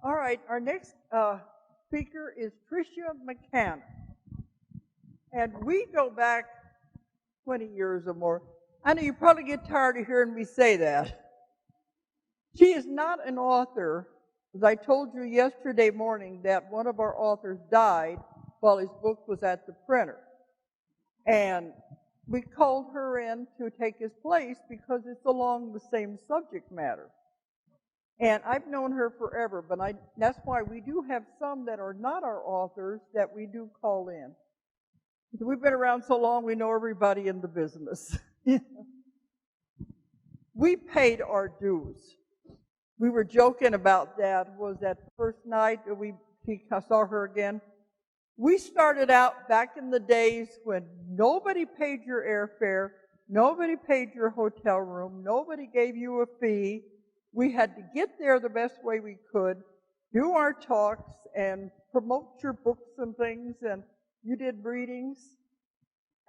All right, our next speaker is Tricia McCannon. And we go back 20 years or more. I know you probably get tired of hearing me say that. She is not an author. As I told you yesterday morning that one of our authors died while his book was at the printer. And we called her in to take his place because it's along the same subject matter. And I've known her forever, but that's why we do have some that are not our authors that we do call in. We've been around so long, we know everybody in the business. We paid our dues. We were joking about that. Was that the first night that I saw her again? We started out back in the days when nobody paid your airfare, nobody paid your hotel room, nobody gave you a fee. We had to get there the best way we could, do our talks, and promote your books and things, and you did readings.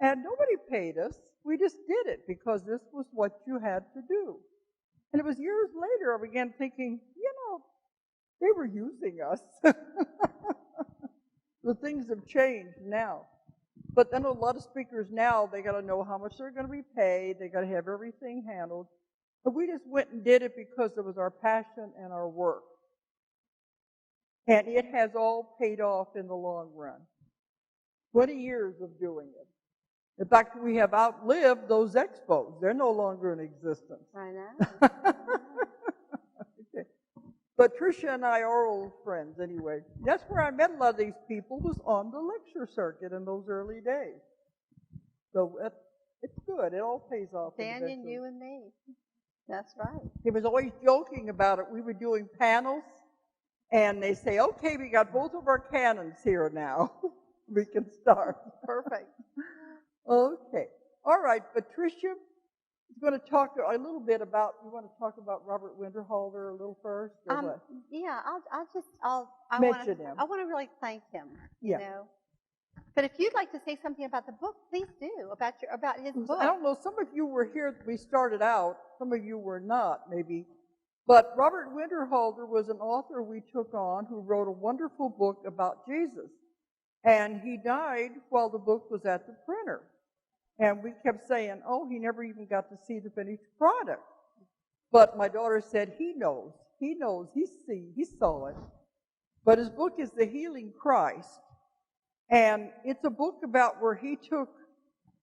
And nobody paid us. We just did it because this was what you had to do. And it was years later I began thinking, they were using us. The things have changed now. But then a lot of speakers now, they got to know how much they're going to be paid. They got to have everything handled. But we just went and did it because it was our passion and our work. And it has all paid off in the long run. 20 years of doing it. In fact, we have outlived those expos. They're no longer in existence. I know. Okay. But Tricia and I are old friends anyway. That's where I met a lot of these people, was on the lecture circuit in those early days. So it's good. It all pays off. Daniel, you and me. That's right. He was always joking about it. We were doing panels, and they say, okay, we got both of our cannons here now. We can start. Perfect. Okay. All right, Patricia is going to talk a little bit about, you want to talk about Robert Winterhalter a little first? Or what? Yeah, I mention him. I want to really thank him, yeah. you know. But if you'd like to say something about the book, please do, about his book. I don't know, some of you were here, we started out, some of you were not, maybe. But Robert Winterhalter was an author we took on who wrote a wonderful book about Jesus. And he died while the book was at the printer. And we kept saying, oh, he never even got to see the finished product. But my daughter said, he knows, he saw it. But his book is The Healing Christ. And it's a book about where he took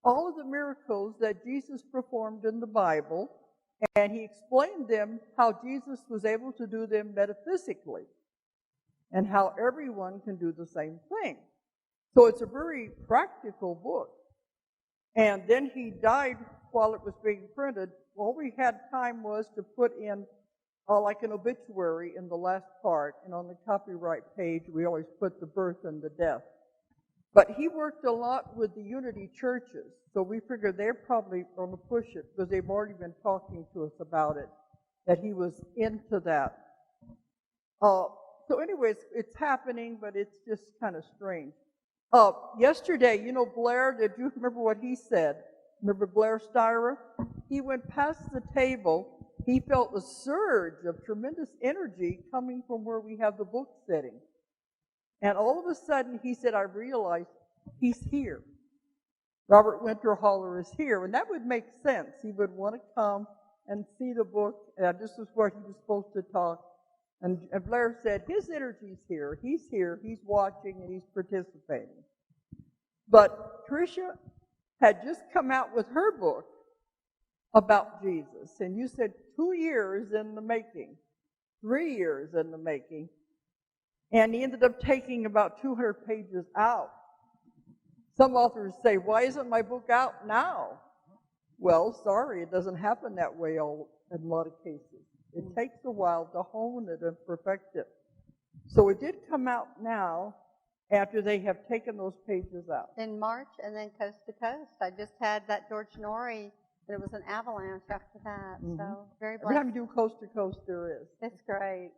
all of the miracles that Jesus performed in the Bible, and he explained them, how Jesus was able to do them metaphysically, and how everyone can do the same thing. So it's a very practical book. And then he died while it was being printed. All we had time was to put in like an obituary in the last part, and on the copyright page we always put the birth and the death. But he worked a lot with the Unity churches, so we figured they're probably going to push it because they've already been talking to us about it, that he was into that. So anyways, it's happening, but it's just kind of strange. Yesterday, Blair, did you remember what he said? Remember Blair Styra? He went past the table. He felt a surge of tremendous energy coming from where we have the book sitting. And all of a sudden, he said, I realized he's here. Robert Winterhalter is here. And that would make sense. He would want to come and see the book. And this is where he was supposed to talk. And Blair said, his energy's here, he's watching, and he's participating. But Tricia had just come out with her book about Jesus. And you said 2 years in the making, 3 years in the making. And he ended up taking about 200 pages out. Some authors say, why isn't my book out now? Well, sorry, it doesn't happen that way in a lot of cases. It takes a while to hone it and perfect it. So it did come out now after they have taken those pages out. In March and then coast to coast. I just had that George Norrie, there was an avalanche after that. Mm-hmm. So very blessed. Every time you do coast to coast, there is. It's great.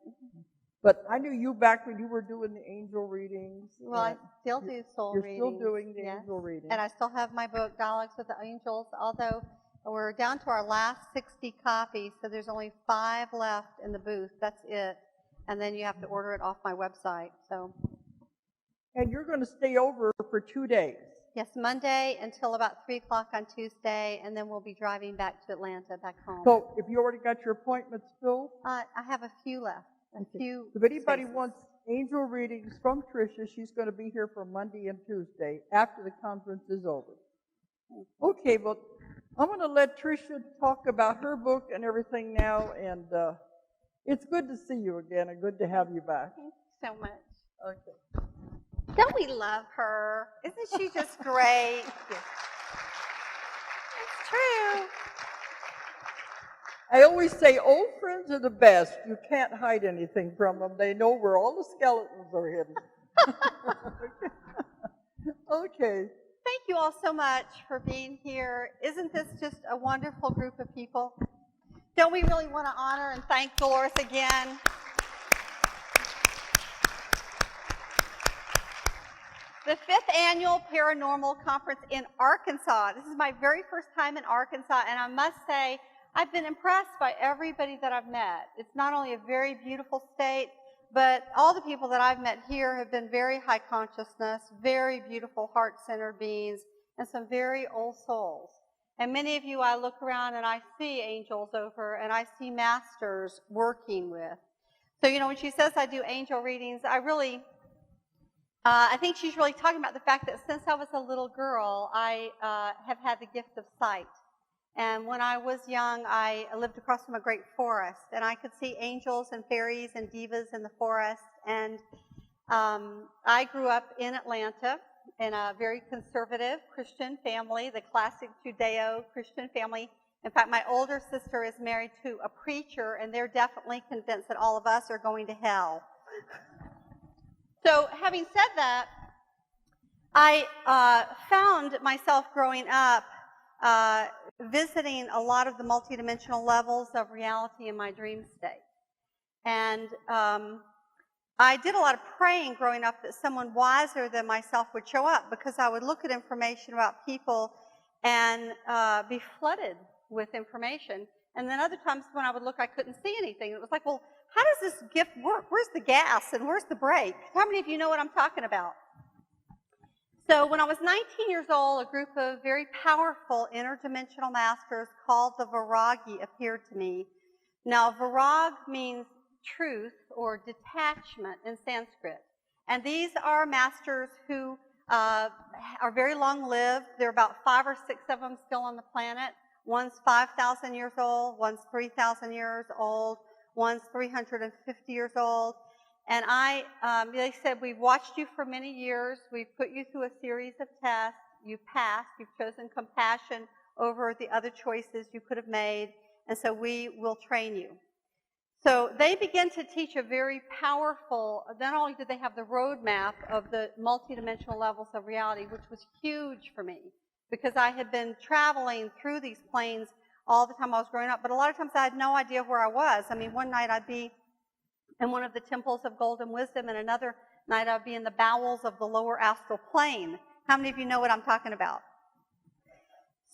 But I knew you back when you were doing the angel readings. Well, I still do soul readings. You're still doing the angel readings. And I still have my book, Dialogues with the Angels, although we're down to our last 60 copies, so there's only 5 left in the booth. That's it. and then you have to order it off my website. So, And you're going to stay over for 2 days. yes, Monday until about 3 o'clock on Tuesday, and then we'll be driving back to Atlanta, back home. So if you already got your appointments filled, I have a few left. if anybody spaces. wants angel readings from Tricia, she's going to be here for Monday and Tuesday after the conference is over. Okay, well, I'm going to let Tricia talk about her book and everything now, and it's good to see you again and good to have you back. Thank you so much. Okay. Don't we love her? Isn't she just great? It's true. I always say old friends are the best. You can't hide anything from them. They know where all the skeletons are hidden. Okay. Thank you all so much for being here. Isn't this just a wonderful group of people? Don't we really want to honor and thank Dolores again? The 5th Annual Paranormal Conference in Arkansas. This is my very first time in Arkansas, and I must say, I've been impressed by everybody that I've met. It's not only a very beautiful state, but all the people that I've met here have been very high consciousness, very beautiful heart-centered beings, and some very old souls. And many of you, I look around and I see angels over, and I see masters working with. So, you know, when she says I do angel readings, I think she's really talking about the fact that since I was a little girl, I have had the gift of sight. And when I was young, I lived across from a great forest, and I could see angels and fairies and divas in the forest. And I grew up in Atlanta in a very conservative Christian family, the classic Judeo-Christian family. In fact, my older sister is married to a preacher, and they're definitely convinced that all of us are going to hell. So having said that, I found myself growing up visiting a lot of the multidimensional levels of reality in my dream state. And I did a lot of praying growing up that someone wiser than myself would show up, because I would look at information about people and be flooded with information. And then other times when I would look, I couldn't see anything. It was like, well, how does this gift work? Where's the gas and where's the brake? How many of you know what I'm talking about? So when I was 19 years old, a group of very powerful interdimensional masters called the Vairagi appeared to me. Now, Vairag means truth or detachment in Sanskrit. And these are masters who are very long-lived. There are about 5 or 6 of them still on the planet. One's 5,000 years old, one's 3,000 years old, one's 350 years old. And they said, we've watched you for many years. We've put you through a series of tests. You passed. You've chosen compassion over the other choices you could have made. And so we will train you. So they began to teach a very powerful, not only did they have the roadmap of the multidimensional levels of reality, which was huge for me, because I had been traveling through these planes all the time I was growing up, but a lot of times I had no idea where I was. I mean, one night I'd be in one of the temples of golden wisdom, and another night I'd be in the bowels of the lower astral plane. How many of you know what I'm talking about?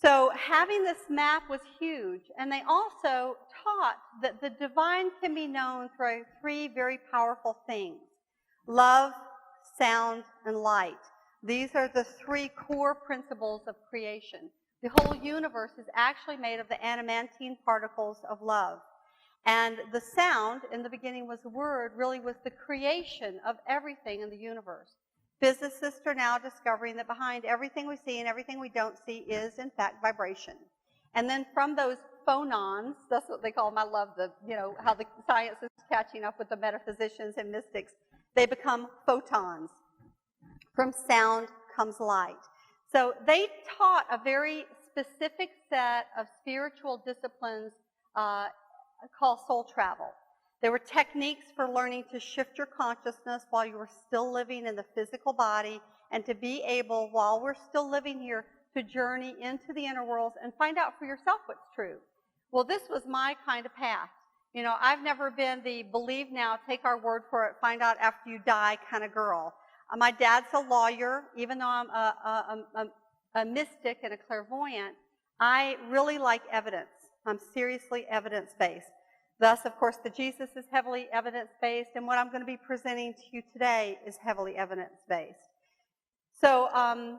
So having this map was huge, and they also taught that the divine can be known through 3 very powerful things: love, sound, and light. These are the 3 core principles of creation. The whole universe is actually made of the adamantine particles of love. And the sound, in the beginning was a word, really was the creation of everything in the universe. Physicists are now discovering that behind everything we see and everything we don't see is, in fact, vibration. And then from those phonons, that's what they call them. I love how the science is catching up with the metaphysicians and mystics. They become photons. From sound comes light. So they taught a very specific set of spiritual disciplines called soul travel. There were techniques for learning to shift your consciousness while you were still living in the physical body, and to be able, while we're still living here, to journey into the inner worlds and find out for yourself what's true. Well, this was my kind of path. You know, I've never been the believe now, take our word for it, find out after you die kind of girl. My dad's a lawyer. Even though I'm a mystic and a clairvoyant, I really like evidence. I'm seriously evidence-based. Thus, of course, the Jesus is heavily evidence-based, and what I'm going to be presenting to you today is heavily evidence-based. So on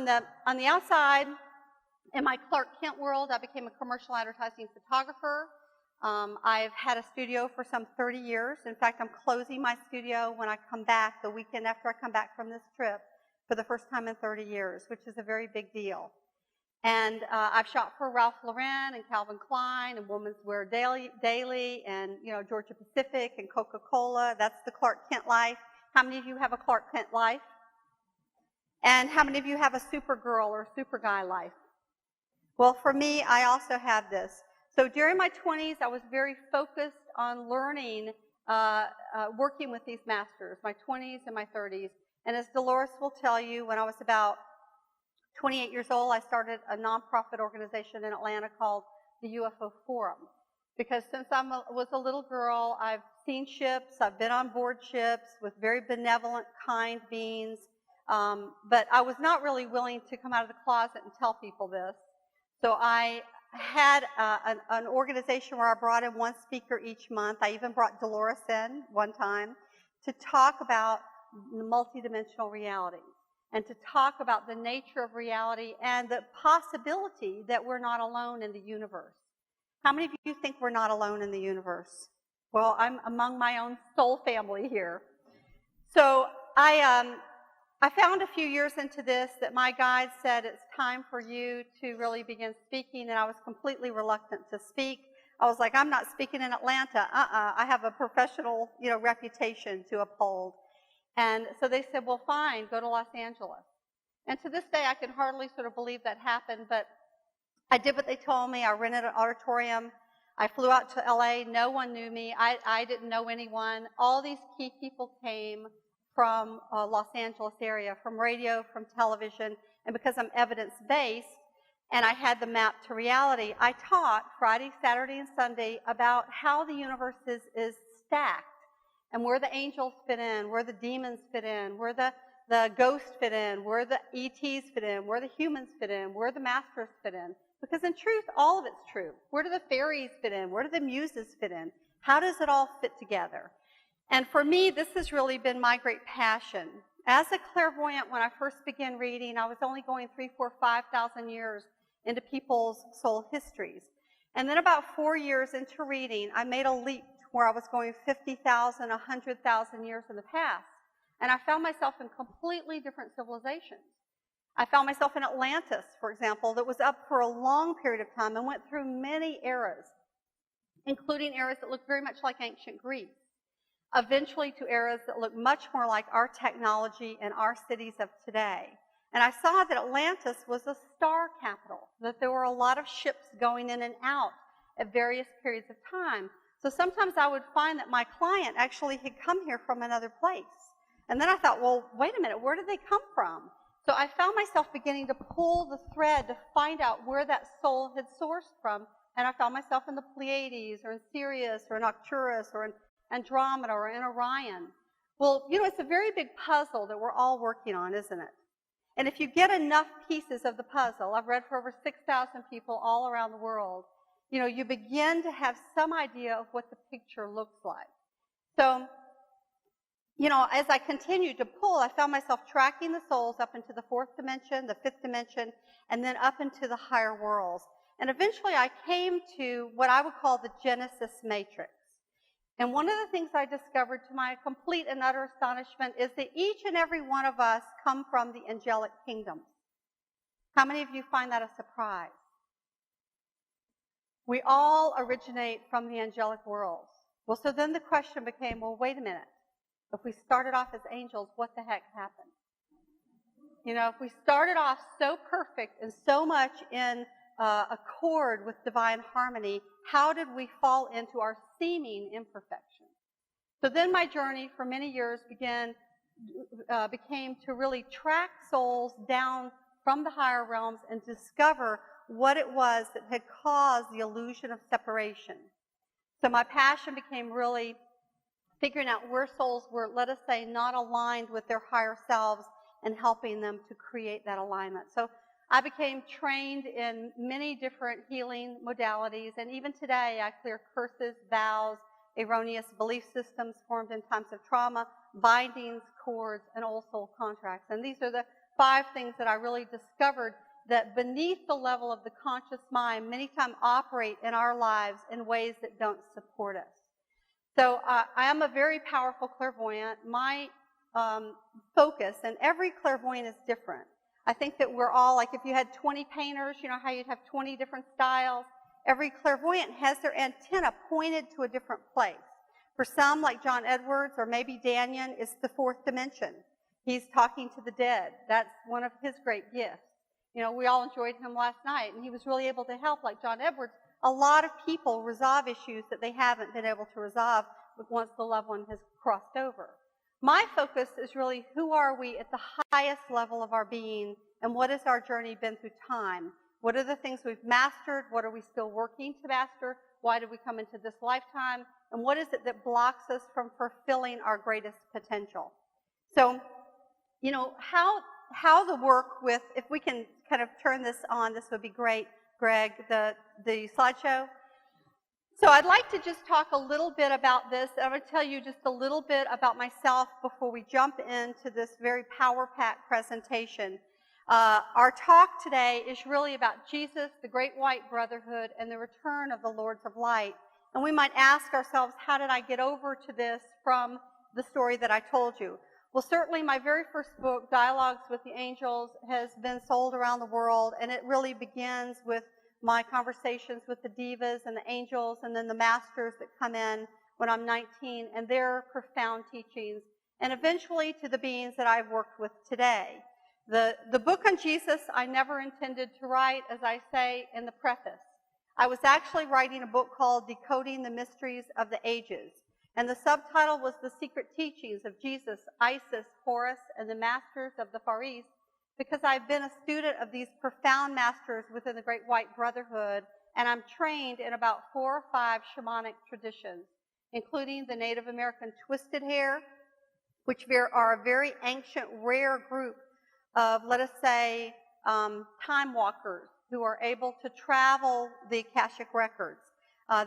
the outside, in my Clark Kent world, I became a commercial advertising photographer. I've had a studio for some 30 years. In fact, I'm closing my studio when I come back, the weekend after I come back from this trip, for the first time in 30 years, which is a very big deal. And I've shot for Ralph Lauren and Calvin Klein and Women's Wear Daily and, Georgia Pacific and Coca-Cola. That's the Clark Kent life. How many of you have a Clark Kent life? And how many of you have a Supergirl or Superguy life? Well, for me, I also have this. So during my 20s, I was very focused on learning, working with these masters, my 20s and my 30s. And as Dolores will tell you, when I was about 28 years old, I started a nonprofit organization in Atlanta called the UFO Forum. Because since I was a little girl, I've seen ships, I've been on board ships with very benevolent, kind beings, but I was not really willing to come out of the closet and tell people this. So I had an organization where I brought in one speaker each month. I even brought Dolores in one time to talk about multidimensional reality and to talk about the nature of reality and the possibility that we're not alone in the universe. How many of you think we're not alone in the universe? Well, I'm among my own soul family here. So I found a few years into this that my guide said it's time for you to really begin speaking, and I was completely reluctant to speak. I was like, I'm not speaking in Atlanta. I have a professional, reputation to uphold. And so they said, well, fine, go to Los Angeles. And to this day, I can hardly sort of believe that happened, but I did what they told me. I rented an auditorium. I flew out to LA. No one knew me. I didn't know anyone. All these key people came from Los Angeles area, from radio, from television, and because I'm evidence-based and I had the map to reality, I taught Friday, Saturday, and Sunday about how the universe is stacked and where the angels fit in, where the demons fit in, where the ghosts fit in, where the ETs fit in, where the humans fit in, where the masters fit in. Because in truth, all of it's true. Where do the fairies fit in? Where do the muses fit in? How does it all fit together? And for me, this has really been my great passion. As a clairvoyant, when I first began reading, I was only going 3,000, 4,000, 5,000 years into people's soul histories. And then about 4 years into reading, I made a leap where I was going 50,000, 100,000 years in the past. And I found myself in completely different civilizations. I found myself in Atlantis, for example, that was up for a long period of time and went through many eras, including eras that looked very much like ancient Greece. Eventually to eras that look much more like our technology and our cities of today. And I saw that Atlantis was a star capital, that there were a lot of ships going in and out at various periods of time. So sometimes I would find that my client actually had come here from another place. And then I thought, well, wait a minute, where did they come from? So I found myself beginning to pull the thread to find out where that soul had sourced from. And I found myself in the Pleiades or in Sirius or in Arcturus or in Andromeda or in Orion. Well, it's a very big puzzle that we're all working on, isn't it? And if you get enough pieces of the puzzle, I've read for over 6,000 people all around the world, you begin to have some idea of what the picture looks like. So, as I continued to pull, I found myself tracking the souls up into the 4th dimension, the 5th dimension, and then up into the higher worlds. And eventually I came to what I would call the Genesis Matrix. And one of the things I discovered to my complete and utter astonishment is that each and every one of us come from the angelic kingdoms. How many of you find that a surprise? We all originate from the angelic worlds. Well, so then the question became, well, wait a minute. If we started off as angels, what the heck happened? If we started off so perfect and so much in accord with divine harmony, how did we fall into our seeming imperfection? So then my journey for many years became to really track souls down from the higher realms and discover what it was that had caused the illusion of separation. So my passion became really figuring out where souls were, let us say, not aligned with their higher selves and helping them to create that alignment. So I became trained in many different healing modalities, and even today I clear curses, vows, erroneous belief systems formed in times of trauma, bindings, cords, and old soul contracts. And these are the 5 things that I really discovered that beneath the level of the conscious mind many times operate in our lives in ways that don't support us. So I am a very powerful clairvoyant. My focus, and every clairvoyant is different. I think that we're all, like if you had 20 painters, you know how you'd have 20 different styles? Every clairvoyant has their antenna pointed to a different place. For some, like John Edwards or maybe Daniel, it's the 4th dimension. He's talking to the dead. That's one of his great gifts. You know, we all enjoyed him last night, and he was really able to help, like John Edwards, a lot of people resolve issues that they haven't been able to resolve once the loved one has crossed over. My focus is really who are we at the highest level of our being, and what has our journey been through time? What are the things we've mastered? What are we still working to master? Why did we come into this lifetime? And what is it that blocks us from fulfilling our greatest potential? So, you know, how the work with, if we can kind of turn this on, this would be great, Greg, the slideshow. So I'd like to just talk a little bit about this. I'm going to tell you just a little bit about myself before we jump into this very power-packed presentation. Our talk today is really about Jesus, the Great White Brotherhood, and the return of the Lords of Light. And we might ask ourselves, how did I get over to this from the story that I told you? Well, certainly my very first book, Dialogues with the Angels, has been sold around the world, and it really begins with my conversations with the divas and the angels and then the masters that come in when I'm 19 and their profound teachings, and eventually to the beings that I've worked with today. The book on Jesus I never intended to write, as I say in the preface. I was actually writing a book called Decoding the Mysteries of the Ages, and the subtitle was The Secret Teachings of Jesus, Isis, Horus, and the Masters of the Far East, because I've been a student of these profound masters within the Great White Brotherhood, and I'm trained in about 4 or 5 shamanic traditions, including the Native American twisted hair, which are a very ancient, rare group of, let us say, time walkers who are able to travel the Akashic records.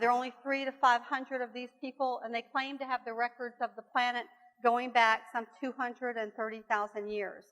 There are only 300 to 500 of these people, and they claim to have the records of the planet going back some 230,000 years.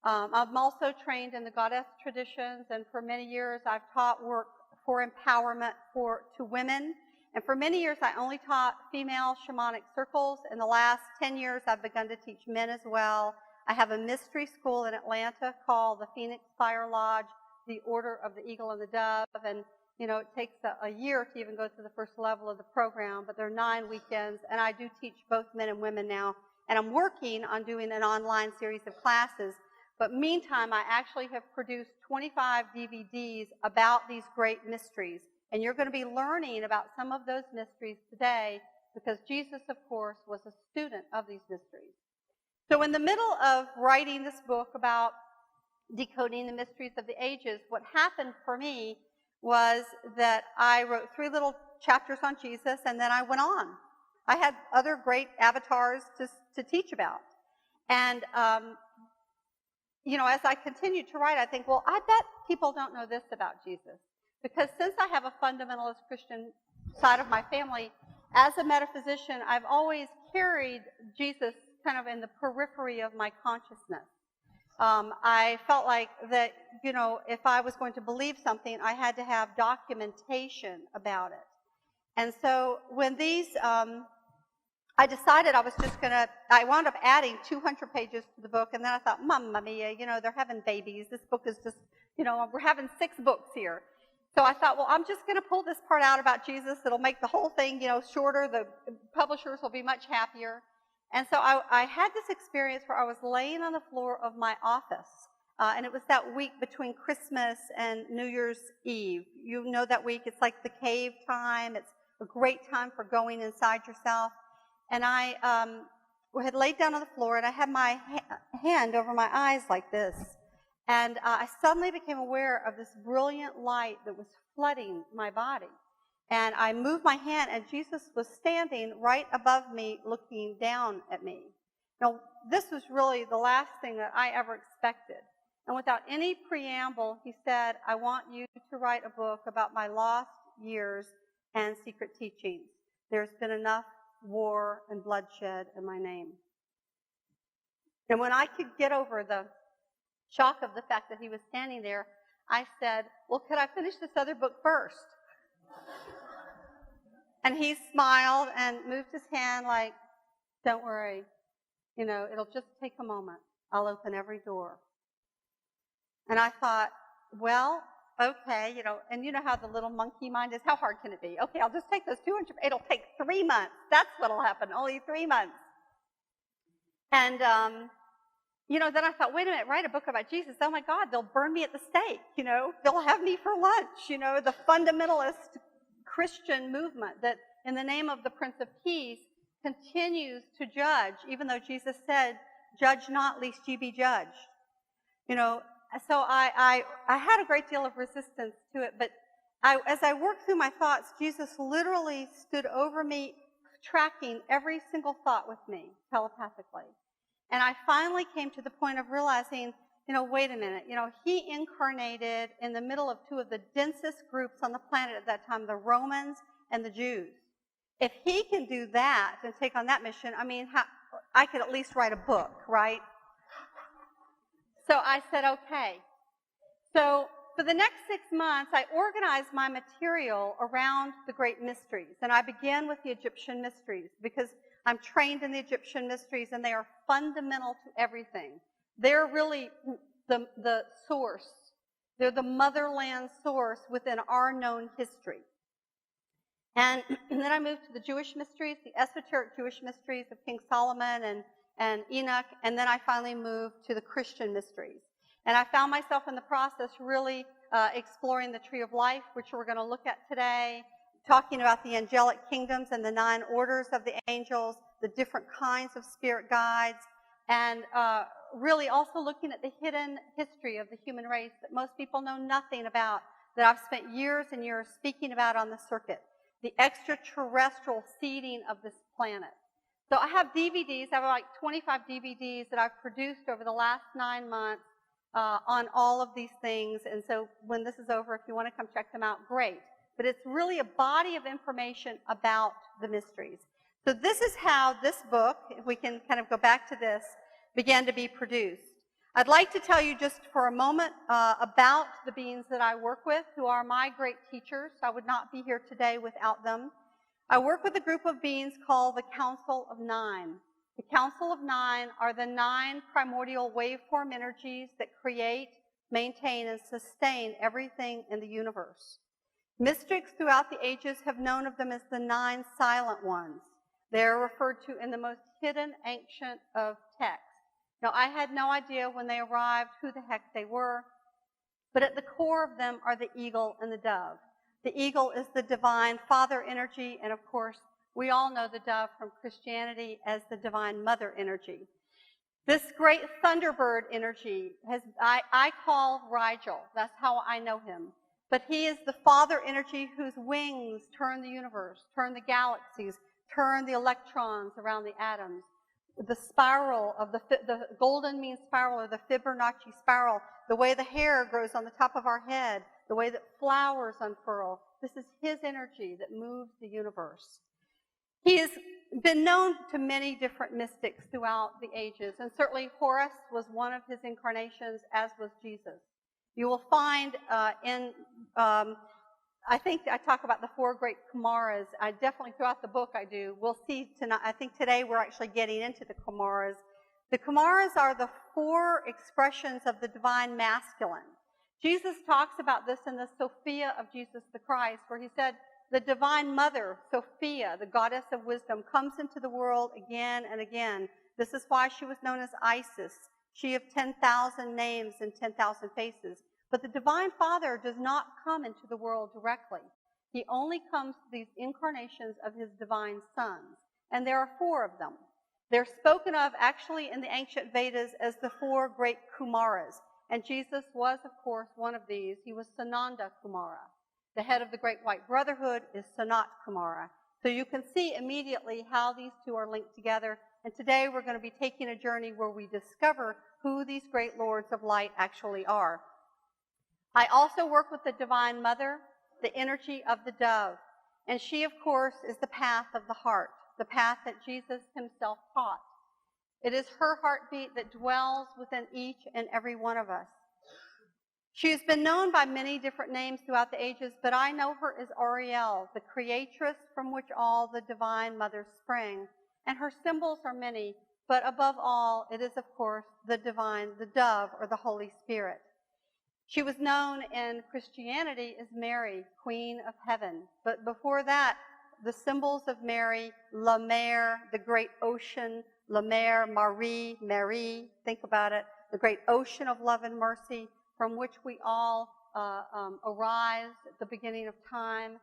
I'm also trained in the goddess traditions, and for many years I've taught work for empowerment to women. And for many years I only taught female shamanic circles. In the last 10 years I've begun to teach men as well. I have a mystery school in Atlanta called the Phoenix Fire Lodge, the Order of the Eagle and the Dove, and you know, it takes a year to even go to the first level of the program, but there are 9 weekends, and I do teach both men and women now, and I'm working on doing an online series of classes. But meantime, I actually have produced 25 DVDs about these great mysteries, and you're going to be learning about some of those mysteries today, because Jesus, of course, was a student of these mysteries. So in the middle of writing this book about decoding the mysteries of the ages, what happened for me was that I wrote 3 little chapters on Jesus, and then I went on. I had other great avatars to teach about. And, you know, as I continued to write, I think, well, I bet people don't know this about Jesus. Because since I have a fundamentalist Christian side of my family, as a metaphysician, I've always carried Jesus kind of in the periphery of my consciousness. I felt like that, you know, if I was going to believe something, I had to have documentation about it. And so when these, I decided I was just going to, I wound up adding 200 pages to the book, and then I thought, Mamma mia, you know, they're having babies. This book is just, you know, we're having 6 books here. So I thought, well, I'm just going to pull this part out about Jesus. It'll make the whole thing, you know, shorter. The publishers will be much happier. And so I had this experience where I was laying on the floor of my office, and it was that week between Christmas and New Year's Eve. You know that week, it's like the cave time. It's a great time for going inside yourself. And I had laid down on the floor, and I had my hand over my eyes like this. And I suddenly became aware of this brilliant light that was flooding my body. And I moved my hand, and Jesus was standing right above me, looking down at me. Now, this was really the last thing that I ever expected. And without any preamble, he said, I want you to write a book about my lost years and secret teachings. There's been enough war and bloodshed in my name. And when I could get over the shock of the fact that he was standing there, I said, well, could I finish this other book first? And he smiled and moved his hand like, don't worry, it'll just take a moment. I'll open every door. And I thought, well, okay, and you know how the little monkey mind is. How hard can it be? Okay, I'll just take those 200. It'll take 3 months. That's what'll happen. Only 3 months. And, then I thought, wait a minute, write a book about Jesus. Oh my God, they'll burn me at the stake. They'll have me for lunch. The fundamentalist Christian movement that in the name of the Prince of Peace continues to judge, even though Jesus said, judge not, lest ye be judged. So I had a great deal of resistance to it, but as I worked through my thoughts, Jesus literally stood over me, tracking every single thought with me telepathically. And I finally came to the point of realizing, wait a minute, he incarnated in the middle of two of the densest groups on the planet at that time, the Romans and the Jews. If he can do that and take on that mission, I could at least write a book, right? So I said, okay. So for the next 6 months, I organized my material around the great mysteries. And I began with the Egyptian mysteries because I'm trained in the Egyptian mysteries and they are fundamental to everything. They're really the source. They're the motherland source within our known history. And then I moved to the Jewish mysteries, the esoteric Jewish mysteries of King Solomon and Enoch, and then I finally moved to the Christian mysteries. And I found myself in the process really exploring the Tree of Life, which we're going to look at today, talking about the angelic kingdoms and the 9 orders of the angels, the different kinds of spirit guides, and really also looking at the hidden history of the human race that most people know nothing about, that I've spent years and years speaking about on the circuit, the extraterrestrial seeding of this planet. So I have DVDs, I have like 25 DVDs that I've produced over the last 9 months on all of these things. And so when this is over, if you want to come check them out, great. But it's really a body of information about the mysteries. So this is how this book, if we can kind of go back to this, began to be produced. I'd like to tell you just for a moment about the beings that I work with, who are my great teachers. I would not be here today without them. I work with a group of beings called the Council of Nine. The Council of Nine are the 9 primordial waveform energies that create, maintain, and sustain everything in the universe. Mystics throughout the ages have known of them as the 9 silent ones. They're referred to in the most hidden, ancient of texts. Now, I had no idea when they arrived who the heck they were, but at the core of them are the eagle and the dove. The eagle is the divine father energy, and of course, we all know the dove from Christianity as the divine mother energy. This great thunderbird energy I call Rigel. That's how I know him. But he is the father energy whose wings turn the universe, turn the galaxies, turn the electrons around the atoms. The spiral of the golden mean spiral, or the Fibonacci spiral, the way the hair grows on the top of our head, the way that flowers unfurl. This is his energy that moves the universe. He has been known to many different mystics throughout the ages, and certainly Horus was one of his incarnations, as was Jesus. You will find I think I talk about the 4 great Kumaras. I definitely, throughout the book I do. We'll see tonight. I think today we're actually getting into the Kumaras. The Kumaras are the 4 expressions of the divine masculine. Jesus talks about this in the Sophia of Jesus the Christ, where he said, the divine mother, Sophia, the goddess of wisdom, comes into the world again and again. This is why she was known as Isis, she of 10,000 names and 10,000 faces. But the divine Father does not come into the world directly. He only comes to these incarnations of his divine sons. And there are 4 of them. They're spoken of actually in the ancient Vedas as the 4 great Kumaras. And Jesus was, of course, one of these. He was Sananda Kumara. The head of the Great White Brotherhood is Sanat Kumara. So you can see immediately how these 2 are linked together. And today we're going to be taking a journey where we discover who these great lords of light actually are. I also work with the Divine Mother, the energy of the dove. And she, of course, is the path of the heart, the path that Jesus himself taught. It is her heartbeat that dwells within each and every one of us. She has been known by many different names throughout the ages, but I know her as Ariel, the creatress from which all the Divine Mothers spring. And her symbols are many, but above all, it is, of course, the dove, or the Holy Spirit. She was known in Christianity as Mary, Queen of Heaven. But before that, the symbols of Mary, La Mer, the great ocean, La Mer, Marie, think about it, the great ocean of love and mercy from which we all arise at the beginning of time.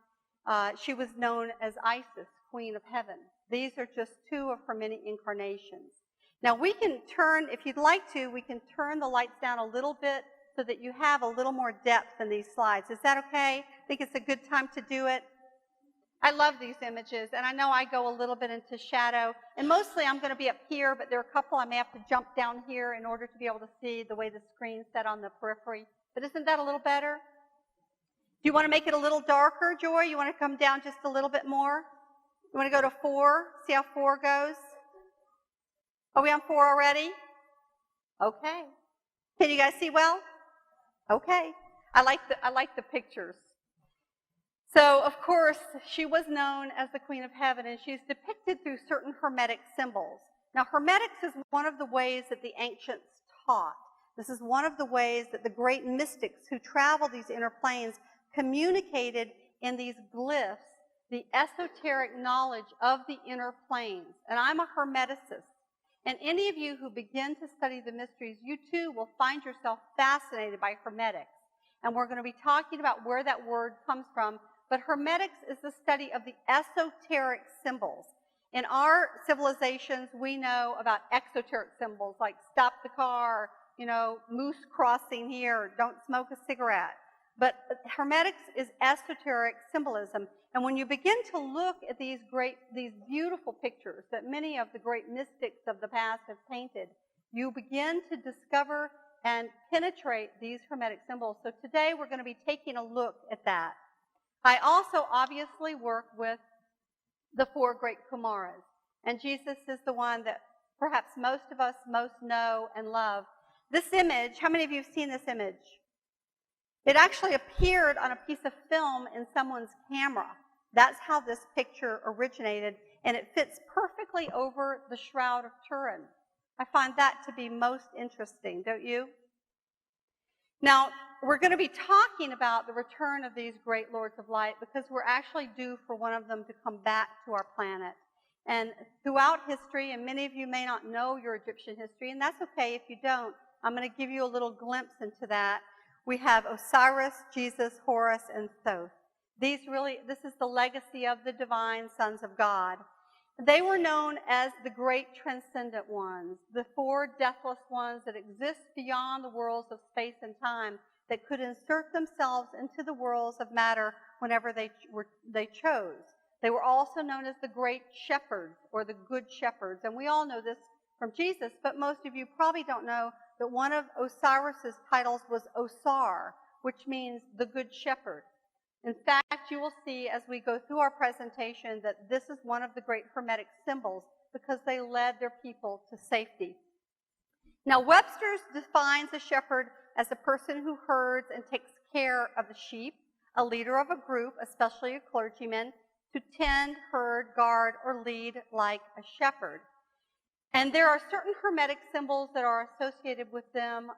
She was known as Isis, Queen of Heaven. These are just two of her many incarnations. Now we can turn, if you'd like to, we can turn the lights down a little bit so that you have a little more depth in these slides. Is that okay? I think it's a good time to do it. I love these images, and I know I go a little bit into shadow, and mostly I'm going to be up here, but there are a couple I may have to jump down here in order to be able to see the way the screen's set on the periphery. But isn't that a little better? Do you want to make it a little darker, Joy? You want to come down just a little bit more? You want to go to 4? See how 4 goes? Are we on 4 already? Okay. Can you guys see well? Okay. I like the pictures. So, of course, she was known as the Queen of Heaven, and she's depicted through certain Hermetic symbols. Now, Hermetics is one of the ways that the ancients taught. This is one of the ways that the great mystics who traveled these inner planes communicated in these glyphs the esoteric knowledge of the inner planes. And I'm a Hermeticist. And any of you who begin to study the mysteries, you too will find yourself fascinated by Hermetics. And we're going to be talking about where that word comes from. But Hermetics is the study of the esoteric symbols. In our civilizations, we know about exoteric symbols like stop the car, moose crossing here, don't smoke a cigarette. But Hermetics is esoteric symbolism. And when you begin to look at these beautiful pictures that many of the great mystics of the past have painted, you begin to discover and penetrate these Hermetic symbols. So today we're going to be taking a look at that. I also obviously work with the 4 great Kumaras. And Jesus is the one that perhaps most of us most know and love. This image, how many of you have seen this image? It actually appeared on a piece of film in someone's camera. That's how this picture originated, and it fits perfectly over the Shroud of Turin. I find that to be most interesting, don't you? Now, we're going to be talking about the return of these great lords of light because we're actually due for one of them to come back to our planet. And throughout history, and many of you may not know your Egyptian history, and that's okay if you don't. I'm going to give you a little glimpse into that. We have Osiris, Jesus, Horus, and Thoth. This is the legacy of the divine sons of God. They were known as the great transcendent ones, the 4 deathless ones that exist beyond the worlds of space and time, that could insert themselves into the worlds of matter whenever they chose. They were also known as the great shepherds, or the good shepherds. And we all know this from Jesus, but most of you probably don't know that one of Osiris's titles was Osar, which means the good shepherd. In fact, you will see as we go through our presentation that this is one of the great Hermetic symbols because they led their people to safety. Now, Webster's defines a shepherd as a person who herds and takes care of the sheep, a leader of a group, especially a clergyman, to tend, herd, guard, or lead like a shepherd. And there are certain Hermetic symbols that are associated with them,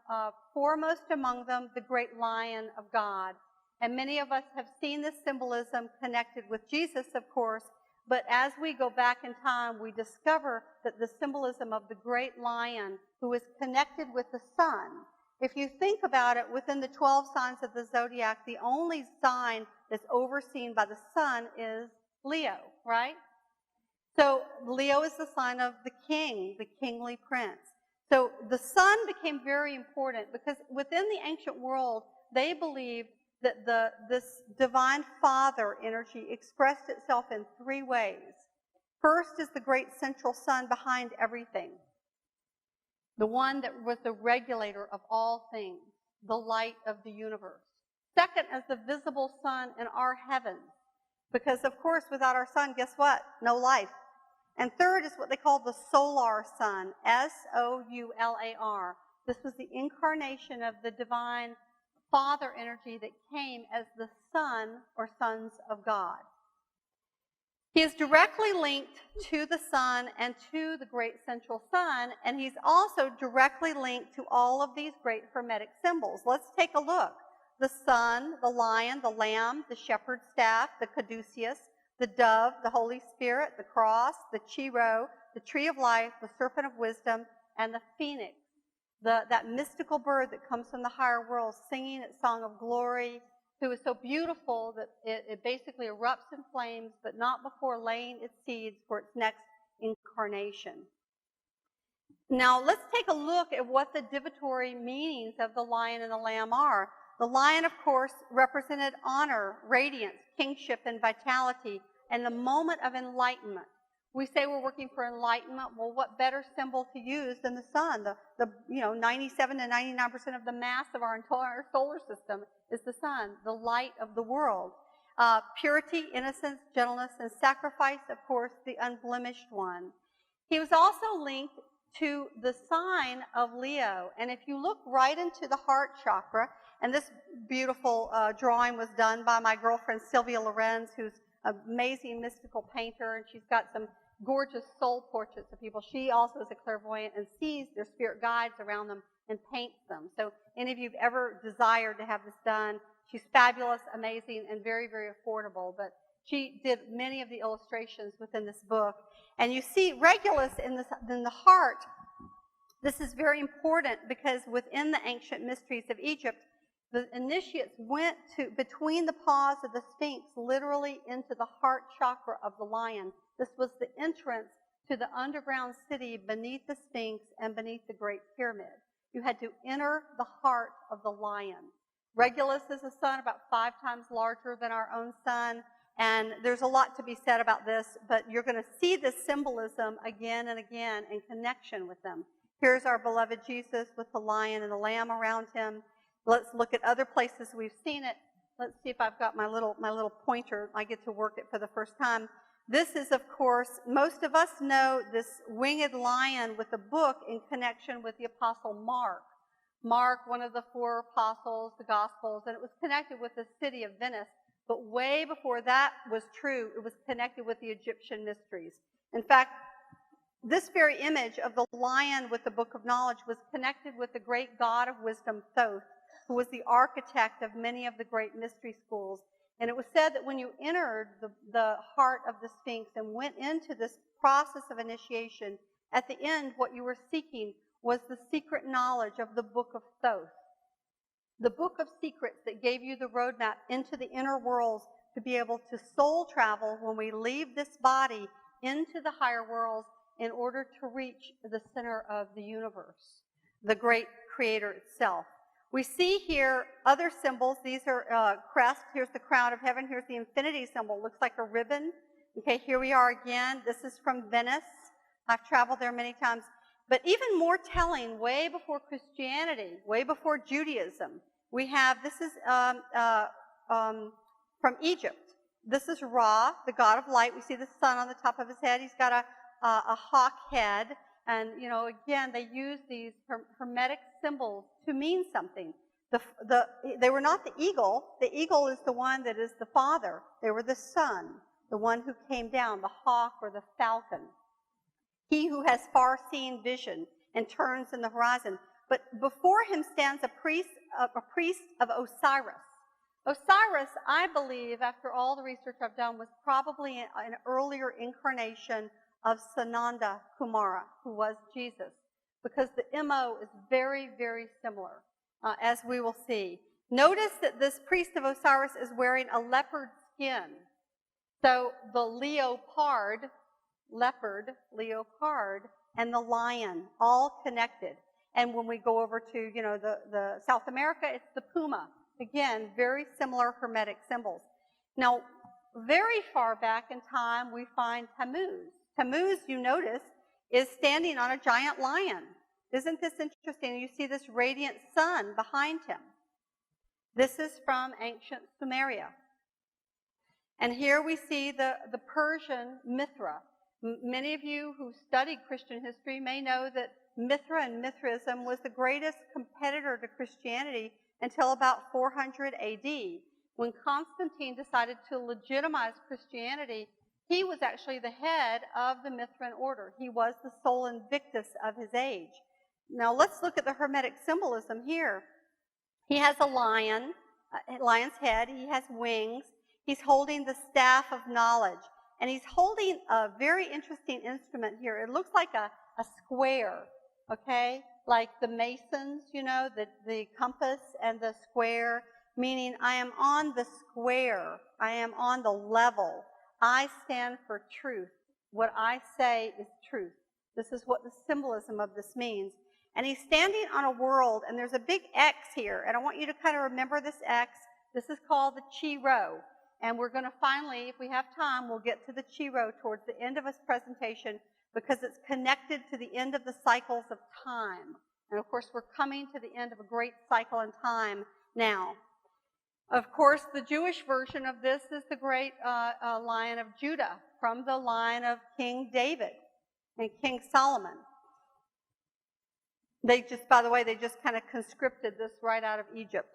foremost among them, the great Lion of God. And many of us have seen this symbolism connected with Jesus, of course, but as we go back in time, we discover that the symbolism of the great lion who is connected with the sun. If you think about it, within the 12 signs of the zodiac, the only sign that's overseen by the sun is Leo, right? So Leo is the sign of the king, the kingly prince. So the sun became very important because within the ancient world, they believed that this divine father energy expressed itself in 3 ways. First is the great central sun behind everything, the one that was the regulator of all things, the light of the universe. Second is the visible sun in our heavens, because of course without our sun, guess what? No life. And third is what they call the solar sun, S-O-U-L-A-R. This was the incarnation of the divine Father energy that came as the Son or sons of God. He is directly linked to the sun and to the great central sun, and he's also directly linked to all of these great Hermetic symbols. Let's take a look. The sun, the lion, the lamb, the shepherd's staff, the caduceus, the dove, the Holy Spirit, the cross, the chiro, the tree of life, the serpent of wisdom, and the phoenix, that mystical bird that comes from the higher world singing its song of glory, who is so beautiful that it basically erupts in flames, but not before laying its seeds for its next incarnation. Now, let's take a look at what the divatory meanings of the lion and the lamb are. The lion, of course, represented honor, radiance, kingship, and vitality, and the moment of enlightenment. We say we're working for enlightenment. Well, what better symbol to use than the sun? The 97 to 99% of the mass of our entire solar system is the sun, the light of the world. Purity, innocence, gentleness, and sacrifice, of course, the unblemished one. He was also linked to the sign of Leo. And if you look right into the heart chakra, and this beautiful drawing was done by my girlfriend Sylvia Lorenz, who's an amazing mystical painter, and she's got some gorgeous soul portraits of people. She also is a clairvoyant and sees their spirit guides around them and paints them. So any of you have ever desired to have this done, she's fabulous, amazing, and very, very affordable. But she did many of the illustrations within this book. And you see Regulus in the heart. This is very important because within the ancient mysteries of Egypt, the initiates went between the paws of the Sphinx, literally into the heart chakra of the lion. This was the entrance to the underground city beneath the Sphinx and beneath the Great Pyramid. You had to enter the heart of the lion. Regulus is a sun about 5 times larger than our own sun, and there's a lot to be said about this, but you're going to see this symbolism again and again in connection with them. Here's our beloved Jesus with the lion and the lamb around him. Let's look at other places we've seen it. Let's see if I've got my little pointer. I get to work it for the first time. This is, of course, most of us know this winged lion with a book in connection with the Apostle Mark. Mark, one of the 4 apostles, the Gospels, and it was connected with the city of Venice. But way before that was true, it was connected with the Egyptian mysteries. In fact, this very image of the lion with the book of knowledge was connected with the great god of wisdom, Thoth, who was the architect of many of the great mystery schools. And it was said that when you entered the heart of the Sphinx and went into this process of initiation, at the end, what you were seeking was the secret knowledge of the book of Thoth, the book of secrets that gave you the roadmap into the inner worlds to be able to soul travel when we leave this body into the higher worlds in order to reach the center of the universe, the great creator itself. We see here other symbols. These are crests. Here's the crown of heaven. Here's the infinity symbol. Looks like a ribbon. Okay, here we are again. This is from Venice. I've traveled there many times. But even more telling, way before Christianity, way before Judaism, we have, this is from Egypt. This is Ra, the god of light. We see the sun on the top of his head. He's got a hawk head. And, again, they use these Hermetic symbols to mean something. They were not the eagle. The eagle is the one that is the father. They were the sun, the one who came down, the hawk or the falcon. He who has far-seeing vision and turns in the horizon. But before him stands a priest of Osiris. Osiris, I believe, after all the research I've done, was probably an earlier incarnation of Sananda Kumara, who was Jesus, because the MO is very, very similar, as we will see. Notice that this priest of Osiris is wearing a leopard skin. So the leopard, and the lion, all connected. And when we go over to, the South America, it's the puma. Again, very similar Hermetic symbols. Now, very far back in time, we find Tammuz. Tammuz, you notice, is standing on a giant lion. Isn't this interesting? You see this radiant sun behind him. This is from ancient Sumeria. And here we see the Persian Mithra. Many of you who studied Christian history may know that Mithra and Mithraism was the greatest competitor to Christianity until about 400 AD. When Constantine decided to legitimize Christianity, he was actually the head of the Mithran order. He was the sole Invictus of his age. Now let's look at the Hermetic symbolism here. He has a lion's head. He has wings. He's holding the staff of knowledge. And he's holding a very interesting instrument here. It looks like a square, okay? Like the Masons, you know, the compass and the square, meaning I am on the square. I am on the level. I stand for truth. What I say is truth. This is what the symbolism of this means. And he's standing on a world, and there's a big X here. And I want you to kind of remember this X. This is called the Chi-Rho. And we're going to finally, if we have time, we'll get to the Chi-Rho towards the end of this presentation because it's connected to the end of the cycles of time. And of course, we're coming to the end of a great cycle in time now. Of course, the Jewish version of this is the great Lion of Judah from the line of King David and King Solomon. They just, by the way, they just kind of conscripted this right out of Egypt.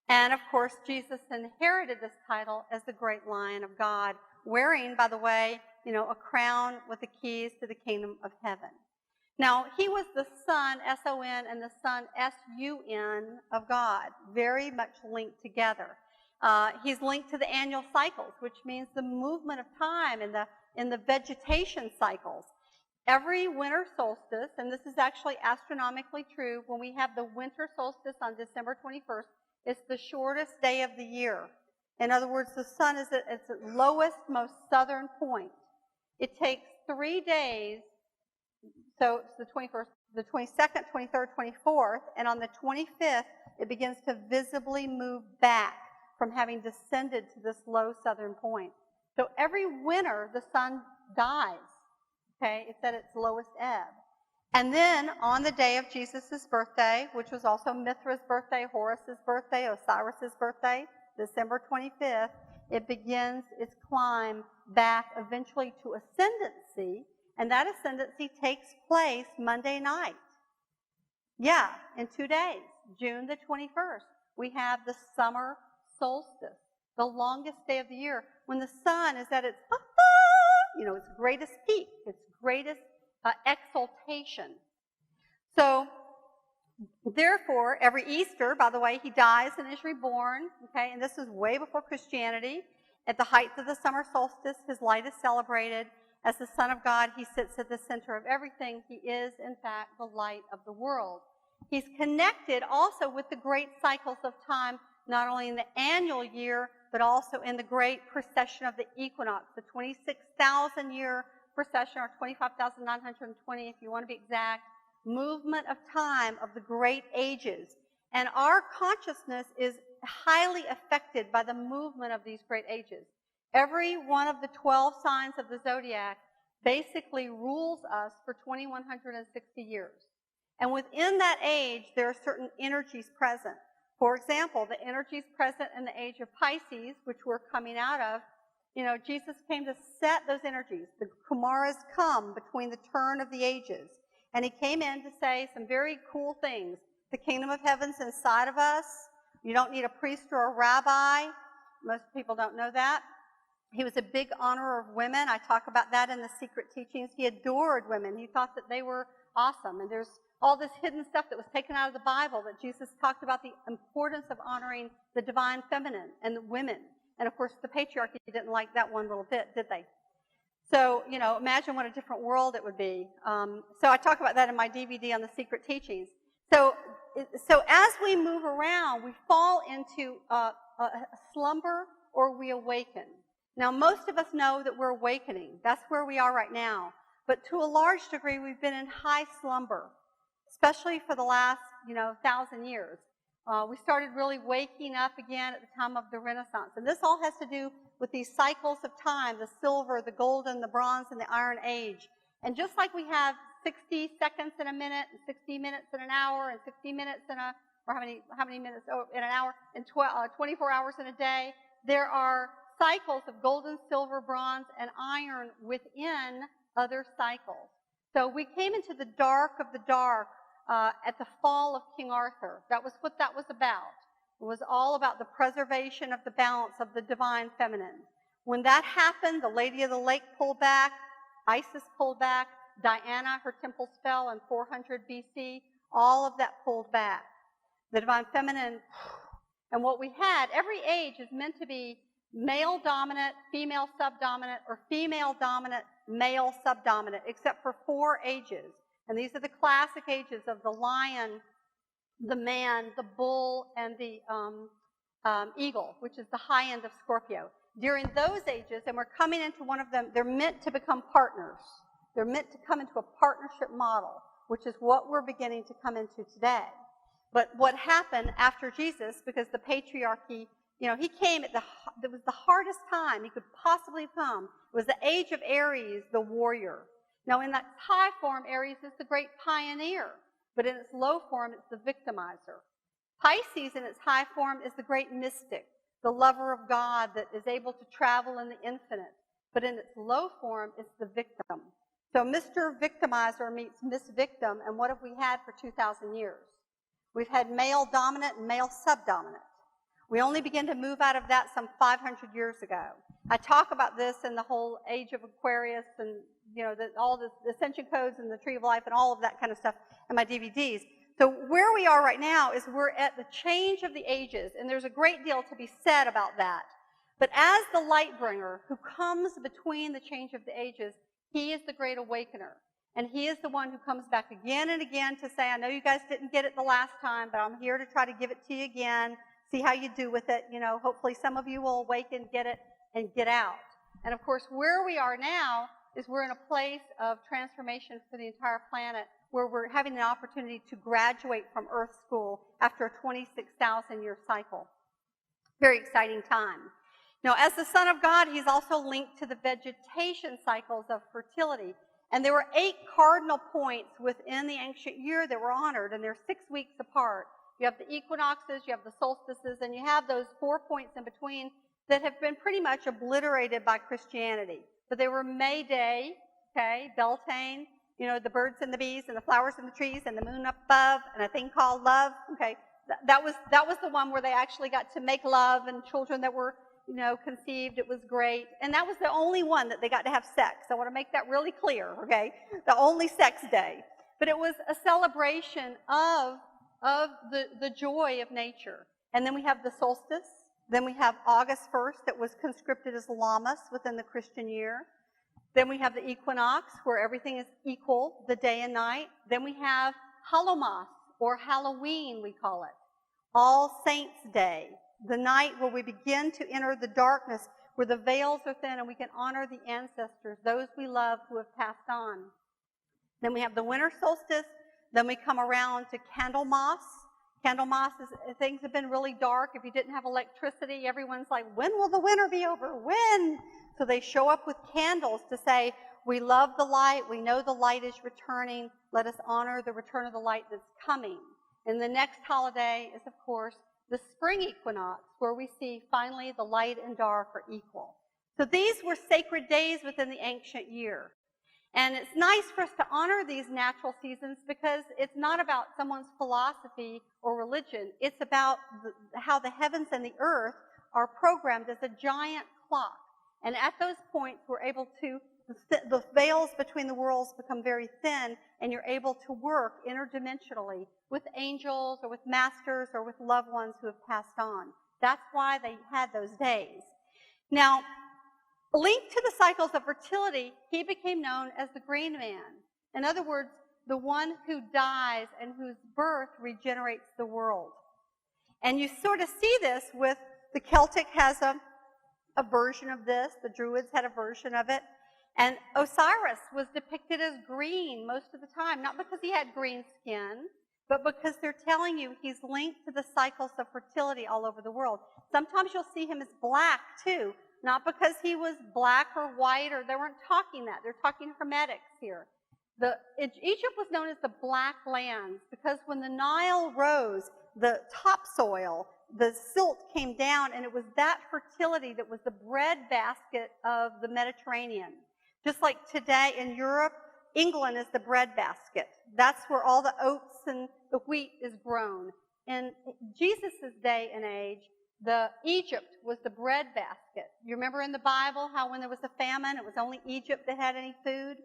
And of course, Jesus inherited this title as the Great Lion of God, wearing, by the way, you know, a crown with the keys to the kingdom of heaven. Now, he was the Son, S-O-N, and the Son, S-U-N, of God, very much linked together. He's linked to the annual cycles, which means the movement of time in the vegetation cycles. Every winter solstice, and this is actually astronomically true, when we have the winter solstice on December 21st, it's the shortest day of the year. In other words, the sun is at its lowest, most southern point. It takes 3 days, so it's the 21st, the 22nd, 23rd, 24th, and on the 25th, it begins to visibly move back from having descended to this low southern point. So every winter, the sun dies. Okay, it's at its lowest ebb. And then on the day of Jesus' birthday, which was also Mithra's birthday, Horus's birthday, Osiris's birthday, December 25th, it begins its climb back eventually to ascendancy, and that ascendancy takes place Monday night. Yeah, in 2 days, June the 21st, we have the summer solstice, the longest day of the year, when the sun is at its, its greatest peak, its greatest exaltation. So, therefore, every Easter, by the way, he dies and is reborn, okay, and this is way before Christianity. At the height of the summer solstice, his light is celebrated. As the Son of God, he sits at the center of everything. He is, in fact, the light of the world. He's connected also with the great cycles of time, not only in the annual year, but also in the great precession of the equinox, the 26,000-year precession, or 25,920 if you want to be exact, movement of time of the great ages. And our consciousness is highly affected by the movement of these great ages. Every one of the 12 signs of the zodiac basically rules us for 2,160 years. And within that age, there are certain energies present. For example, the energies present in the age of Pisces, which we're coming out of, Jesus came to set those energies. The Kumaras come between the turn of the ages. And he came in to say some very cool things. The kingdom of heaven's inside of us. You don't need a priest or a rabbi. Most people don't know that. He was a big honorer of women. I talk about that in the secret teachings. He adored women. He thought that they were awesome. And there's all this hidden stuff that was taken out of the Bible that Jesus talked about the importance of honoring the divine feminine and the women. And of course, the patriarchy didn't like that one little bit, did they? So, imagine what a different world it would be. So I talk about that in my DVD on the secret teachings. So as we move around, we fall into a slumber or we awaken. Now, most of us know that we're awakening. That's where we are right now. But to a large degree, we've been in high slumber, especially for the last, 1,000 years. We started really waking up again at the time of the Renaissance. And this all has to do with these cycles of time, the silver, the golden, the bronze, and the iron age. And just like we have 60 seconds in a minute, and 60 minutes in an hour, and 60 minutes in a, or how many minutes in an hour, and 24 hours in a day, there are cycles of golden, silver, bronze, and iron within other cycles. So we came into the dark of the dark at the fall of King Arthur. That was what that was about. It was all about the preservation of the balance of the divine feminine. When that happened, the Lady of the Lake pulled back, Isis pulled back, Diana, her temples fell in 400 BC, all of that pulled back. The divine feminine, and what we had, every age is meant to be male dominant, female subdominant, or female dominant, male subdominant, except for 4 ages. And these are the classic ages of the lion, the man, the bull, and the eagle, which is the high end of Scorpio. During those ages, and we're coming into one of them, they're meant to become partners. They're meant to come into a partnership model, which is what we're beginning to come into today. But what happened after Jesus, because the patriarchy, he came it was the hardest time he could possibly come. It was the age of Aries, the warrior. Now, in that high form, Aries is the great pioneer, but in its low form, it's the victimizer. Pisces, in its high form, is the great mystic, the lover of God that is able to travel in the infinite, but in its low form, it's the victim. So Mr. Victimizer meets Miss Victim, and what have we had for 2,000 years? We've had male dominant and male subdominant. We only began to move out of that some 500 years ago. I talk about this in the whole age of Aquarius and, all the ascension codes and the tree of life and all of that kind of stuff in my DVDs. So where we are right now is we're at the change of the ages, and there's a great deal to be said about that. But as the light bringer who comes between the change of the ages, he is the great awakener. And he is the one who comes back again and again to say, I know you guys didn't get it the last time, but I'm here to try to give it to you again, see how you do with it. Hopefully some of you will awaken, get it, and get out. And of course, where we are now is we're in a place of transformation for the entire planet, where we're having an opportunity to graduate from Earth School after a 26,000-year cycle. Very exciting time. Now, as the Son of God, he's also linked to the vegetation cycles of fertility. And there were 8 cardinal points within the ancient year that were honored, and they're 6 weeks apart. You have the equinoxes, you have the solstices, and you have those 4 points in between that have been pretty much obliterated by Christianity. But they were May Day, okay, Beltane, the birds and the bees and the flowers and the trees and the moon up above and a thing called love, okay. That was the one where they actually got to make love and children that were, conceived. It was great. And that was the only one that they got to have sex. I want to make that really clear, okay? The only sex day. But it was a celebration of the joy of nature. And then we have the solstice. Then we have August 1st that was conscripted as Lammas within the Christian year. Then we have the equinox where everything is equal, the day and night. Then we have Hallowmas, or Halloween we call it. All Saints' Day, the night where we begin to enter the darkness, where the veils are thin and we can honor the ancestors, those we love who have passed on. Then we have the winter solstice. Then we come around to Candlemas. Candlemas is, things have been really dark. If you didn't have electricity, everyone's like, when will the winter be over? When? So they show up with candles to say, we love the light. We know the light is returning. Let us honor the return of the light that's coming. And the next holiday is, of course, the spring equinox, where we see finally the light and dark are equal. So these were sacred days within the ancient year. And it's nice for us to honor these natural seasons because it's not about someone's philosophy or religion. It's about how the heavens and the earth are programmed as a giant clock. And at those points, we're able to, the veils between the worlds become very thin, and you're able to work interdimensionally with angels or with masters or with loved ones who have passed on. That's why they had those days. Now, linked to the cycles of fertility, he became known as the Green Man. In other words, the one who dies and whose birth regenerates the world. And you sort of see this with the Celtic has a version of this. The Druids had a version of it. And Osiris was depicted as green most of the time, not because he had green skin, but because they're telling you he's linked to the cycles of fertility all over the world. Sometimes you'll see him as black, too, not because he was black or white, or they weren't talking that. They're talking Hermetics here. Egypt was known as the Black Lands because when the Nile rose, the topsoil, the silt came down, and it was that fertility that was the breadbasket of the Mediterranean. Just like today in Europe, England is the breadbasket. That's where all the oats and the wheat is grown. In Jesus' day and age, Egypt was the breadbasket. You remember in the Bible how when there was a famine, it was only Egypt that had any food?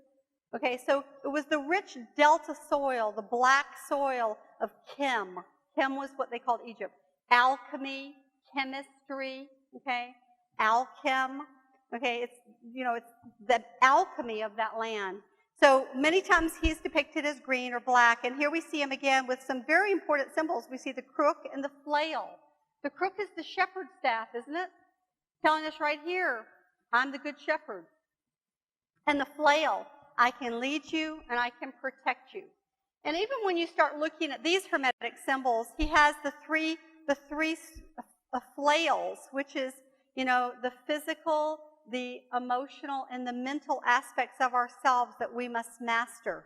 Okay, so it was the rich delta soil, the black soil of Chem. Chem was what they called Egypt. Alchemy, chemistry, okay? Alchem, okay? It's the alchemy of that land. So many times he's depicted as green or black, and here we see him again with some very important symbols. We see the crook and the flail. The crook is the shepherd's staff, isn't it? Telling us right here, I'm the good shepherd. And the flail, I can lead you and I can protect you. And even when you start looking at these Hermetic symbols, he has the three flails, which is, the physical, the emotional, and the mental aspects of ourselves that we must master.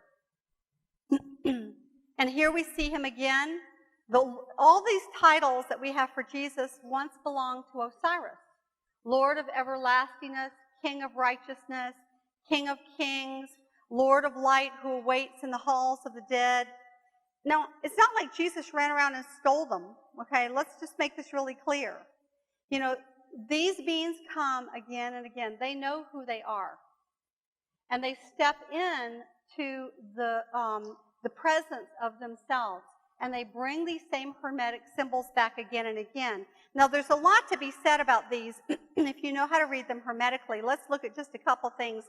And here we see him again. All these titles that we have for Jesus once belonged to Osiris. Lord of everlastingness, King of righteousness, King of kings, Lord of light who awaits in the halls of the dead. Now, it's not like Jesus ran around and stole them, okay? Let's just make this really clear. These beings come again and again. They know who they are. And they step in to the presence of themselves. And they bring these same Hermetic symbols back again and again. Now, there's a lot to be said about these if you know how to read them hermetically. Let's look at just a couple things.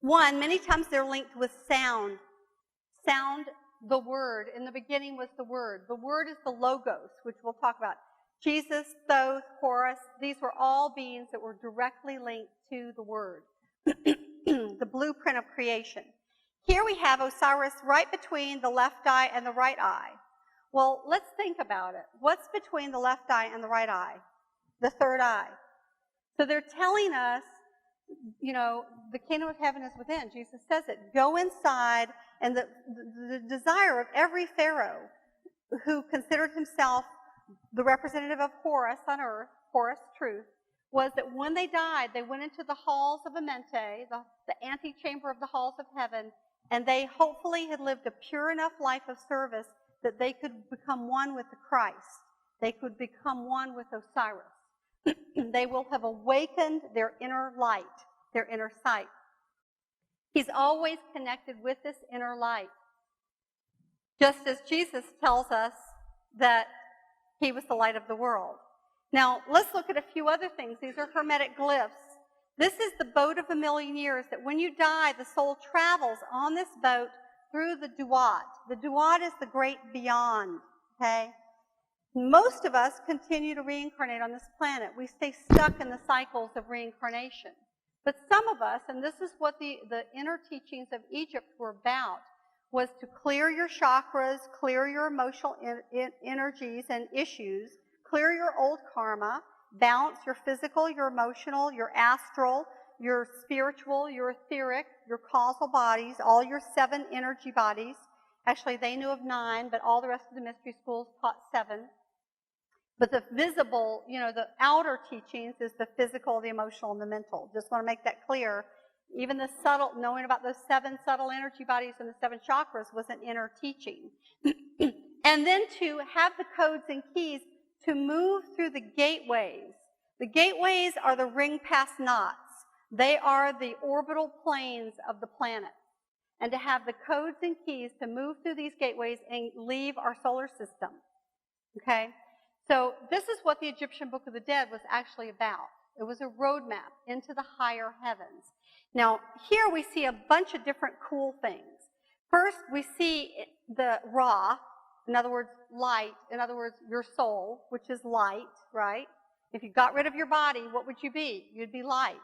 One, many times they're linked with sound. Sound, the word. In the beginning was the word. The word is the logos, which we'll talk about. Jesus, Thoth, Horus, these were all beings that were directly linked to the word. The blueprint of creation. Here we have Osiris right between the left eye and the right eye. Well, let's think about it. What's between the left eye and the right eye? The third eye. So they're telling us, the kingdom of heaven is within. Jesus says it. Go inside, and the desire of every pharaoh who considered himself the representative of Horus on earth, Horus, truth, was that when they died, they went into the halls of Amente, the antechamber of the halls of heaven, and they hopefully had lived a pure enough life of service that they could become one with the Christ. They could become one with Osiris. They will have awakened their inner light, their inner sight. He's always connected with this inner light. Just as Jesus tells us that he was the light of the world. Now, let's look at a few other things. These are Hermetic glyphs. This is the boat of a million years, that when you die, the soul travels on this boat through the duat. The duat is the great beyond, okay? Most of us continue to reincarnate on this planet. We stay stuck in the cycles of reincarnation. But some of us, and this is what the inner teachings of Egypt were about, was to clear your chakras, clear your emotional energies and issues, clear your old karma, balance your physical, your emotional, your astral, your spiritual, your etheric, your causal bodies, all your 7 energy bodies. Actually, they knew of 9, but all the rest of the mystery schools taught 7. But the visible, the outer teachings is the physical, the emotional, and the mental. Just want to make that clear. Even the subtle, knowing about those 7 subtle energy bodies and the 7 chakras was an inner teaching. And then to have the codes and keys to move through the gateways. The gateways are the ring past knots. They are the orbital planes of the planet. And to have the codes and keys to move through these gateways and leave our solar system. Okay? So this is what the Egyptian Book of the Dead was actually about. It was a roadmap into the higher heavens. Now, here we see a bunch of different cool things. First, we see the Ra, in other words, light, in other words, your soul, which is light, right? If you got rid of your body, what would you be? You'd be light.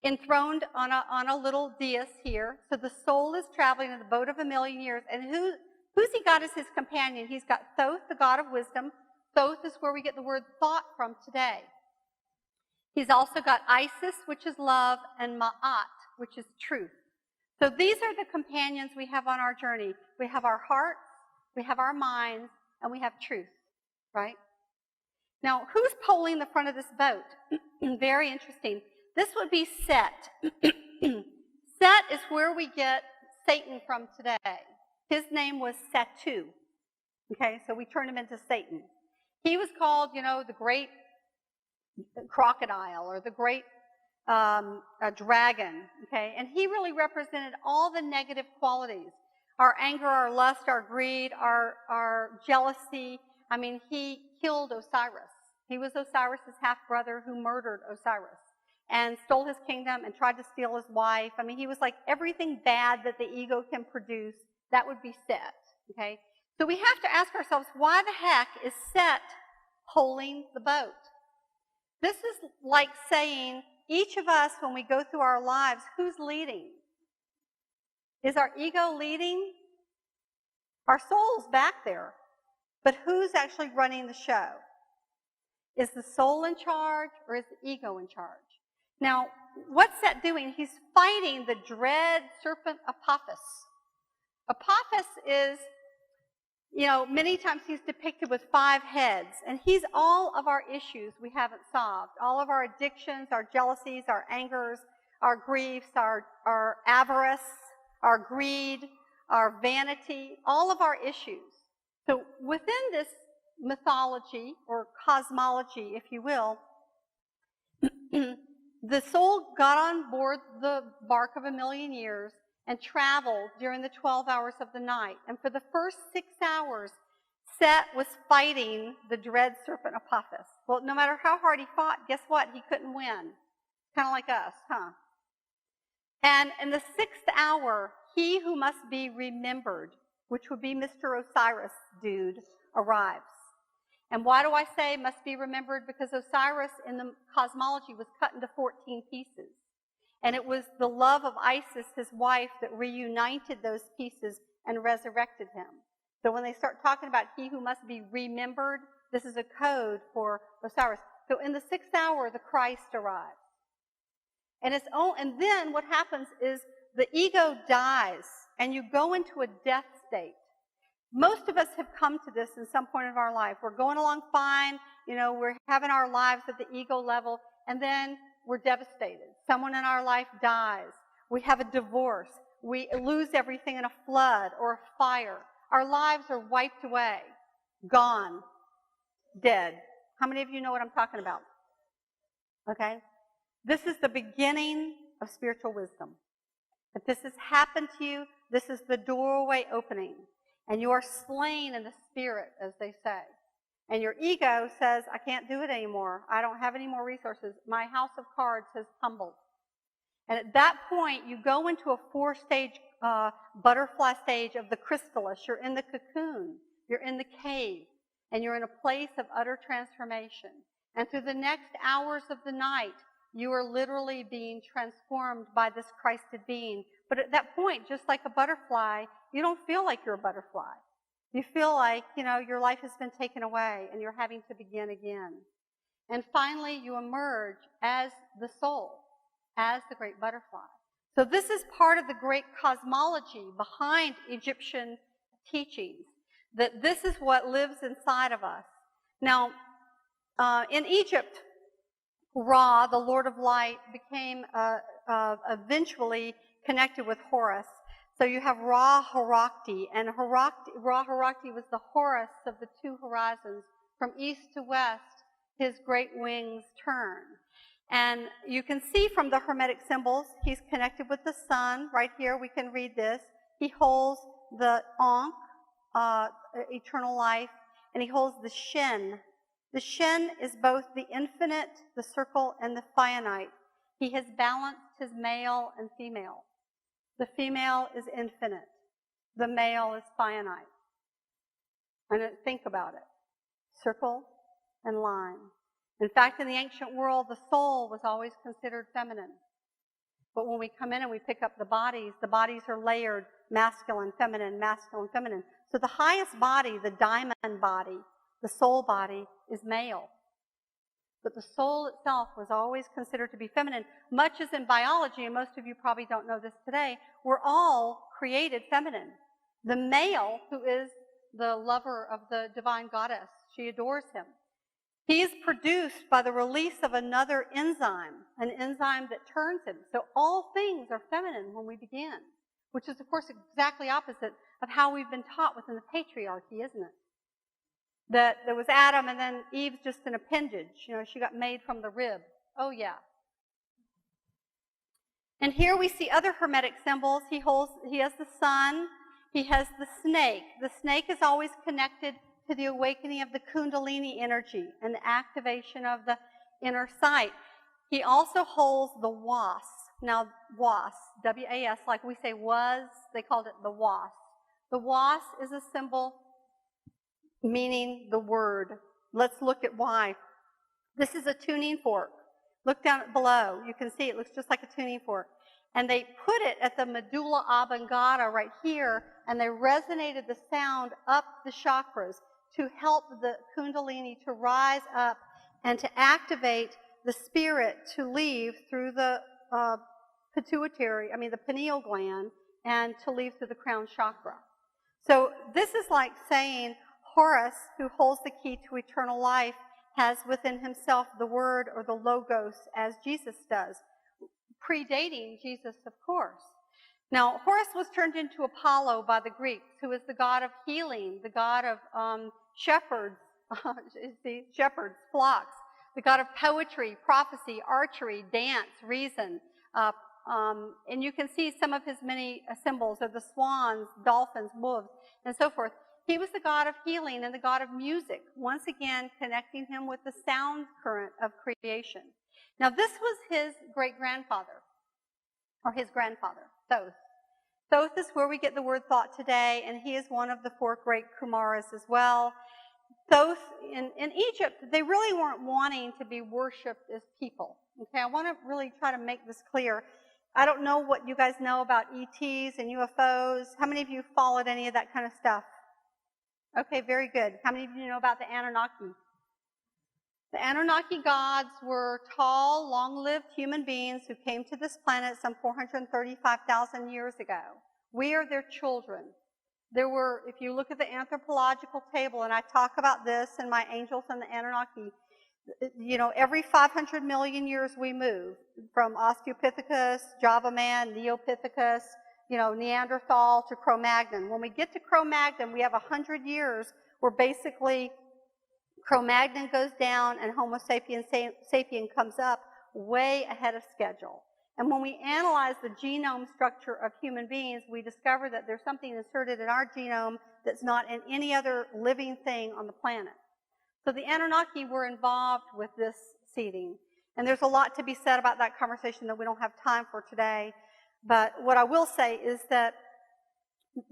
Enthroned on a little dais here. So the soul is traveling in the boat of a million years. And who's he got as his companion? He's got Thoth, the god of wisdom. Thoth is where we get the word thought from today. He's also got Isis, which is love, and Ma'at, which is truth. So these are the companions we have on our journey. We have our hearts, we have our minds, and we have truth, right? Now, who's poling the front of this boat? Very interesting. This would be Set. Set is where we get Satan from today. His name was Setu. Okay, so we turned him into Satan. He was called, the great crocodile or the great dragon, okay? And he really represented all the negative qualities. Our anger, our lust, our greed, our jealousy. I mean, he killed Osiris. He was Osiris's half-brother who murdered Osiris and stole his kingdom and tried to steal his wife. I mean, he was like everything bad that the ego can produce. That would be Set, okay? So we have to ask ourselves, why the heck is Set poling the boat? This is like saying, each of us, when we go through our lives, who's leading? Is our ego leading? Our soul's back there. But who's actually running the show? Is the soul in charge or is the ego in charge? Now, what's that doing? He's fighting the dread serpent Apophis. Apophis is, many times he's depicted with 5 heads, and he's all of our issues we haven't solved. All of our addictions, our jealousies, our angers, our griefs, our avarice, our greed, our vanity, all of our issues. So within this mythology, or cosmology, if you will, the soul got on board the bark of 1,000,000 years and traveled during the 12 hours of the night. And for the first 6 hours, Set was fighting the dread serpent Apophis. Well, no matter how hard he fought, guess what? He couldn't win. Kind of like us, huh? And in the 6th hour, he who must be remembered, which would be Mr. Osiris dude, arrives. And why do I say must be remembered? Because Osiris in the cosmology was cut into 14 pieces. And it was the love of Isis, his wife, that reunited those pieces and resurrected him. So when they start talking about he who must be remembered, this is a code for Osiris. So in the 6th hour, the Christ arrives. And then what happens is the ego dies, and you go into a death state. Most of us have come to this in some point of our life. We're going along fine, we're having our lives at the ego level, and then we're devastated. Someone in our life dies. We have a divorce. We lose everything in a flood or a fire. Our lives are wiped away, gone, dead. How many of you know what I'm talking about? Okay? This is the beginning of spiritual wisdom. If this has happened to you, this is the doorway opening. And you are slain in the spirit, as they say. And your ego says, I can't do it anymore. I don't have any more resources. My house of cards has tumbled. And at that point, you go into a 4-stage butterfly stage of the chrysalis. You're in the cocoon. You're in the cave. And you're in a place of utter transformation. And through the next hours of the night, you are literally being transformed by this Christed being. But at that point, just like a butterfly, you don't feel like you're a butterfly. You feel like, your life has been taken away and you're having to begin again. And finally, you emerge as the soul, as the great butterfly. So this is part of the great cosmology behind Egyptian teachings, that this is what lives inside of us. Now, in Egypt, Ra, the Lord of Light, became eventually connected with Horus. So you have Ra-Horakti, and Ra-Horakti was the Horus of the 2 horizons. From east to west, his great wings turn. And you can see from the Hermetic symbols, he's connected with the sun. Right here, we can read this. He holds the Ankh, eternal life, and he holds the Shin. The Shin is both the infinite, the circle, and the finite. He has balanced his male and female. The female is infinite. The male is finite. And think about it. Circle and line. In fact, in the ancient world, the soul was always considered feminine. But when we come in and we pick up the bodies are layered, masculine, feminine, masculine, feminine. So the highest body, the diamond body, the soul body, is male. but the soul itself was always considered to be feminine, much as in biology, and most of you probably don't know this today, we're all created feminine. The male, who is the lover of the divine goddess, she adores him. He is produced by the release of another enzyme, an enzyme that turns him. So all things are feminine when we begin, which is, of course, exactly opposite of how we've been taught within the patriarchy, isn't it? That there was Adam and then Eve's just an appendage. She got made from the rib. Oh, yeah. And here we see other Hermetic symbols. He has the sun. He has the snake. The snake is always connected to the awakening of the Kundalini energy and the activation of the inner sight. He also holds the was. Now, was, W-A-S, like we say was, they called it the was. The was is a symbol meaning the word. Let's look at why. This is a tuning fork. Look down below. You can see it looks just like a tuning fork. And they put it at the medulla oblongata right here, and they resonated the sound up the chakras to help the Kundalini to rise up and to activate the spirit to leave through the the pineal gland, and to leave through the crown chakra. So this is like saying Horus, who holds the key to eternal life, has within himself the word or the logos as Jesus does, predating Jesus, of course. Now, Horus was turned into Apollo by the Greeks, who is the god of healing, the god of shepherds, shepherds, flocks, the god of poetry, prophecy, archery, dance, reason. And you can see some of his many symbols of the swans, dolphins, wolves, and so forth. He was the god of healing and the god of music, once again connecting him with the sound current of creation. Now, this was his great-grandfather, or his grandfather, Thoth. Thoth is where we get the word thought today, and he is one of the 4 great Kumaras as well. Thoth, in Egypt, they really weren't wanting to be worshipped as people. Okay, I want to really try to make this clear. I don't know what you guys know about ETs and UFOs. How many of you followed any of that kind of stuff? Okay, very good. How many of you know about the Anunnaki? The Anunnaki gods were tall, long-lived human beings who came to this planet some 435,000 years ago. We are their children. There were, if you look at the anthropological table, and I talk about this in my Angels and the Anunnaki, every 500 million years we move from Australopithecus, Java man, Neopithecus, Neanderthal to Cro-Magnon. When we get to Cro-Magnon, we have 100 years where basically Cro-Magnon goes down and Homo sapiens sapien comes up way ahead of schedule. And when we analyze the genome structure of human beings, we discover that there's something inserted in our genome that's not in any other living thing on the planet. So the Anunnaki were involved with this seeding. And there's a lot to be said about that conversation that we don't have time for today. But what I will say is that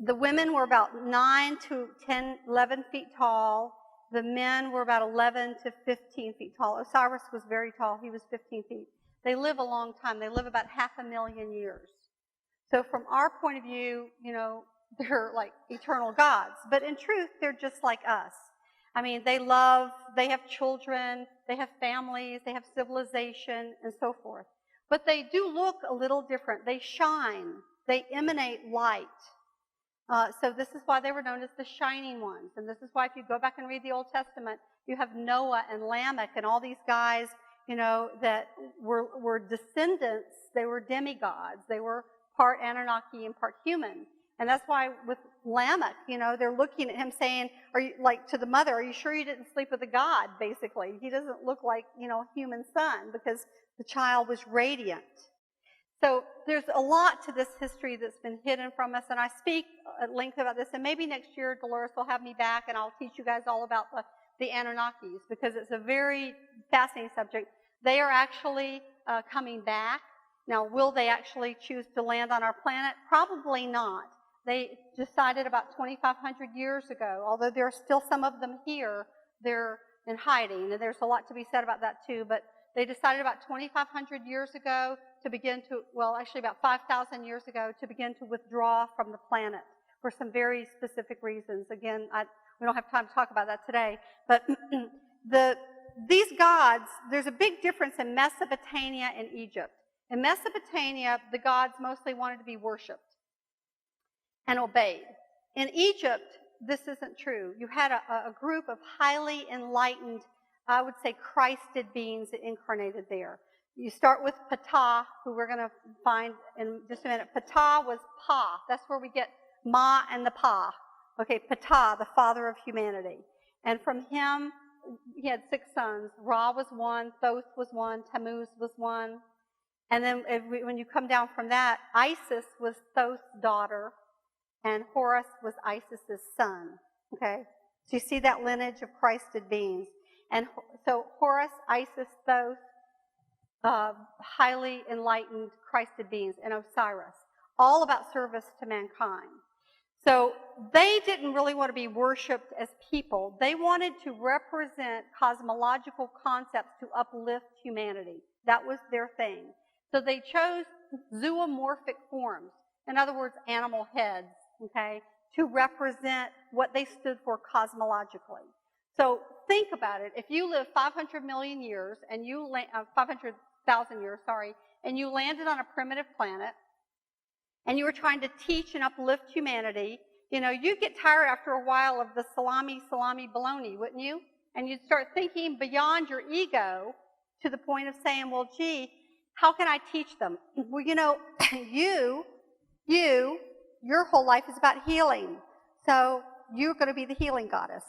the women were about 9 to 10, 11 feet tall. The men were about 11 to 15 feet tall. Osiris was very tall. He was 15 feet. They live a long time. They live about 500,000 years. So from our point of view, they're like eternal gods. But in truth, they're just like us. I mean, they have children, they have families, they have civilization, and so forth. But they do look a little different. They shine. They emanate light. So this is why they were known as the shining ones. And this is why if you go back and read the Old Testament, you have Noah and Lamech and all these guys, that were descendants. They were demigods. They were part Anunnaki and part human. And that's why with Lamech, they're looking at him saying, are you, like to the mother, are you sure you didn't sleep with a god, basically? He doesn't look like, a human son because the child was radiant. So there's a lot to this history that's been hidden from us, and I speak at length about this, and maybe next year Dolores will have me back and I'll teach you guys all about the Anunnakis, because it's a very fascinating subject. They are actually coming back. Now, will they actually choose to land on our planet? Probably not. They decided about 2,500 years ago, although there are still some of them here, they're in hiding, and there's a lot to be said about that too, but they decided about 2,500 years ago to begin to, well, actually about 5,000 years ago, to begin to withdraw from the planet for some very specific reasons. Again, we don't have time to talk about that today, but these gods, there's a big difference in Mesopotamia and Egypt. In Mesopotamia, the gods mostly wanted to be worshipped and obeyed. In Egypt, this isn't true. You had a group of highly enlightened, I would say, Christed beings that incarnated there. You start with Ptah, who we're going to find in just a minute. Ptah was Pa. That's where we get Ma and the Pa. Okay, Ptah, the father of humanity. And from him, he had 6 sons. Ra was one, Thoth was one, Tammuz was one. And then when you come down from that, Isis was Thoth's daughter, and Horus was Isis's son. Okay? So you see that lineage of Christed beings. And so Horus, Isis, Thoth, highly enlightened Christed beings, and Osiris, all about service to mankind. So they didn't really want to be worshipped as people. They wanted to represent cosmological concepts to uplift humanity. That was their thing. So they chose zoomorphic forms, in other words, animal heads, okay, to represent what they stood for cosmologically. So think about it. If you live 500 million years, and 500,000 years, and you landed on a primitive planet, and you were trying to teach and uplift humanity, you know, you'd get tired after a while of the salami baloney, wouldn't you? And you'd start thinking beyond your ego to the point of saying, well, gee, how can I teach them? Well, you know, your whole life is about healing. So you're going to be the healing goddess,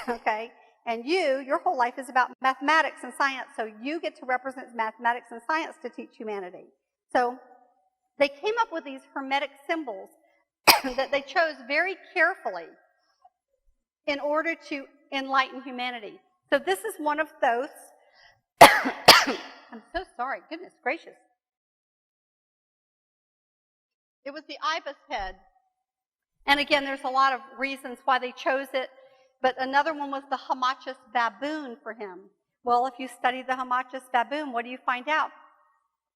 okay? And your whole life is about mathematics and science, so you get to represent mathematics and science to teach humanity. So they came up with these Hermetic symbols that they chose very carefully in order to enlighten humanity. So this is one of Thoth's. I'm so sorry. Goodness gracious. It was the ibis head. And again, there's a lot of reasons why they chose it. But another one was the Hamachis baboon for him. Well, if you study the Hamachis baboon, what do you find out?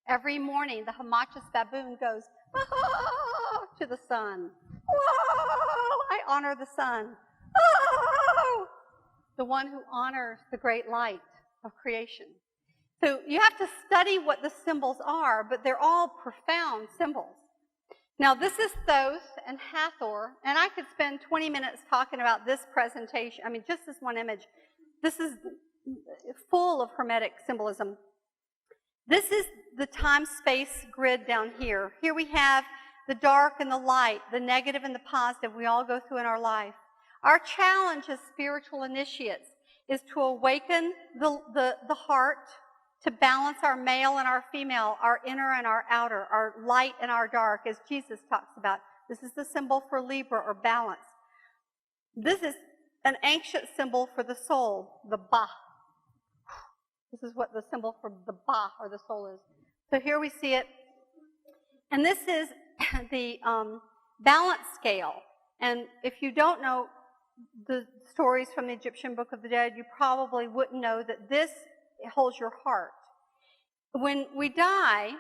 Every morning, the Hamachis baboon goes, oh, to the sun. Oh, I honor the sun. Oh, the one who honors the great light of creation. So you have to study what the symbols are, but they're all profound symbols. Now, this is Thoth and Hathor, and I could spend 20 minutes talking about this presentation. I mean, just this one image. This is full of Hermetic symbolism. This is the time-space grid down here. Here we have the dark and the light, the negative and the positive we all go through in our life. Our challenge as spiritual initiates is to awaken the heart, to balance our male and our female, our inner and our outer, our light and our dark, as Jesus talks about. This is the symbol for Libra, or balance. This is an ancient symbol for the soul, the Ba. This is what the symbol for the Ba, or the soul, is. So here we see it. And this is the balance scale. And if you don't know the stories from the Egyptian Book of the Dead, you probably wouldn't know that this holds your heart. When we die,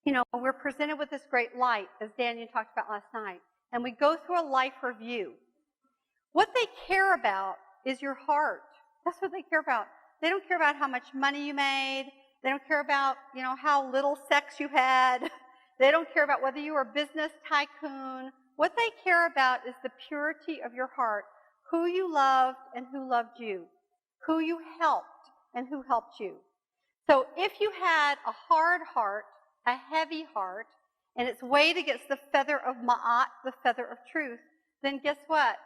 you know, we're presented with this great light, as Daniel talked about last night, and we go through a life review. What they care about is your heart. That's what they care about. They don't care about how much money you made. They don't care about, you know, how little sex you had. They don't care about whether you were a business tycoon. What they care about is the purity of your heart, who you loved and who loved you, who you helped and who helped you. So if you had a hard heart, a heavy heart, and it's weighed against the feather of Ma'at, the feather of truth, then guess what?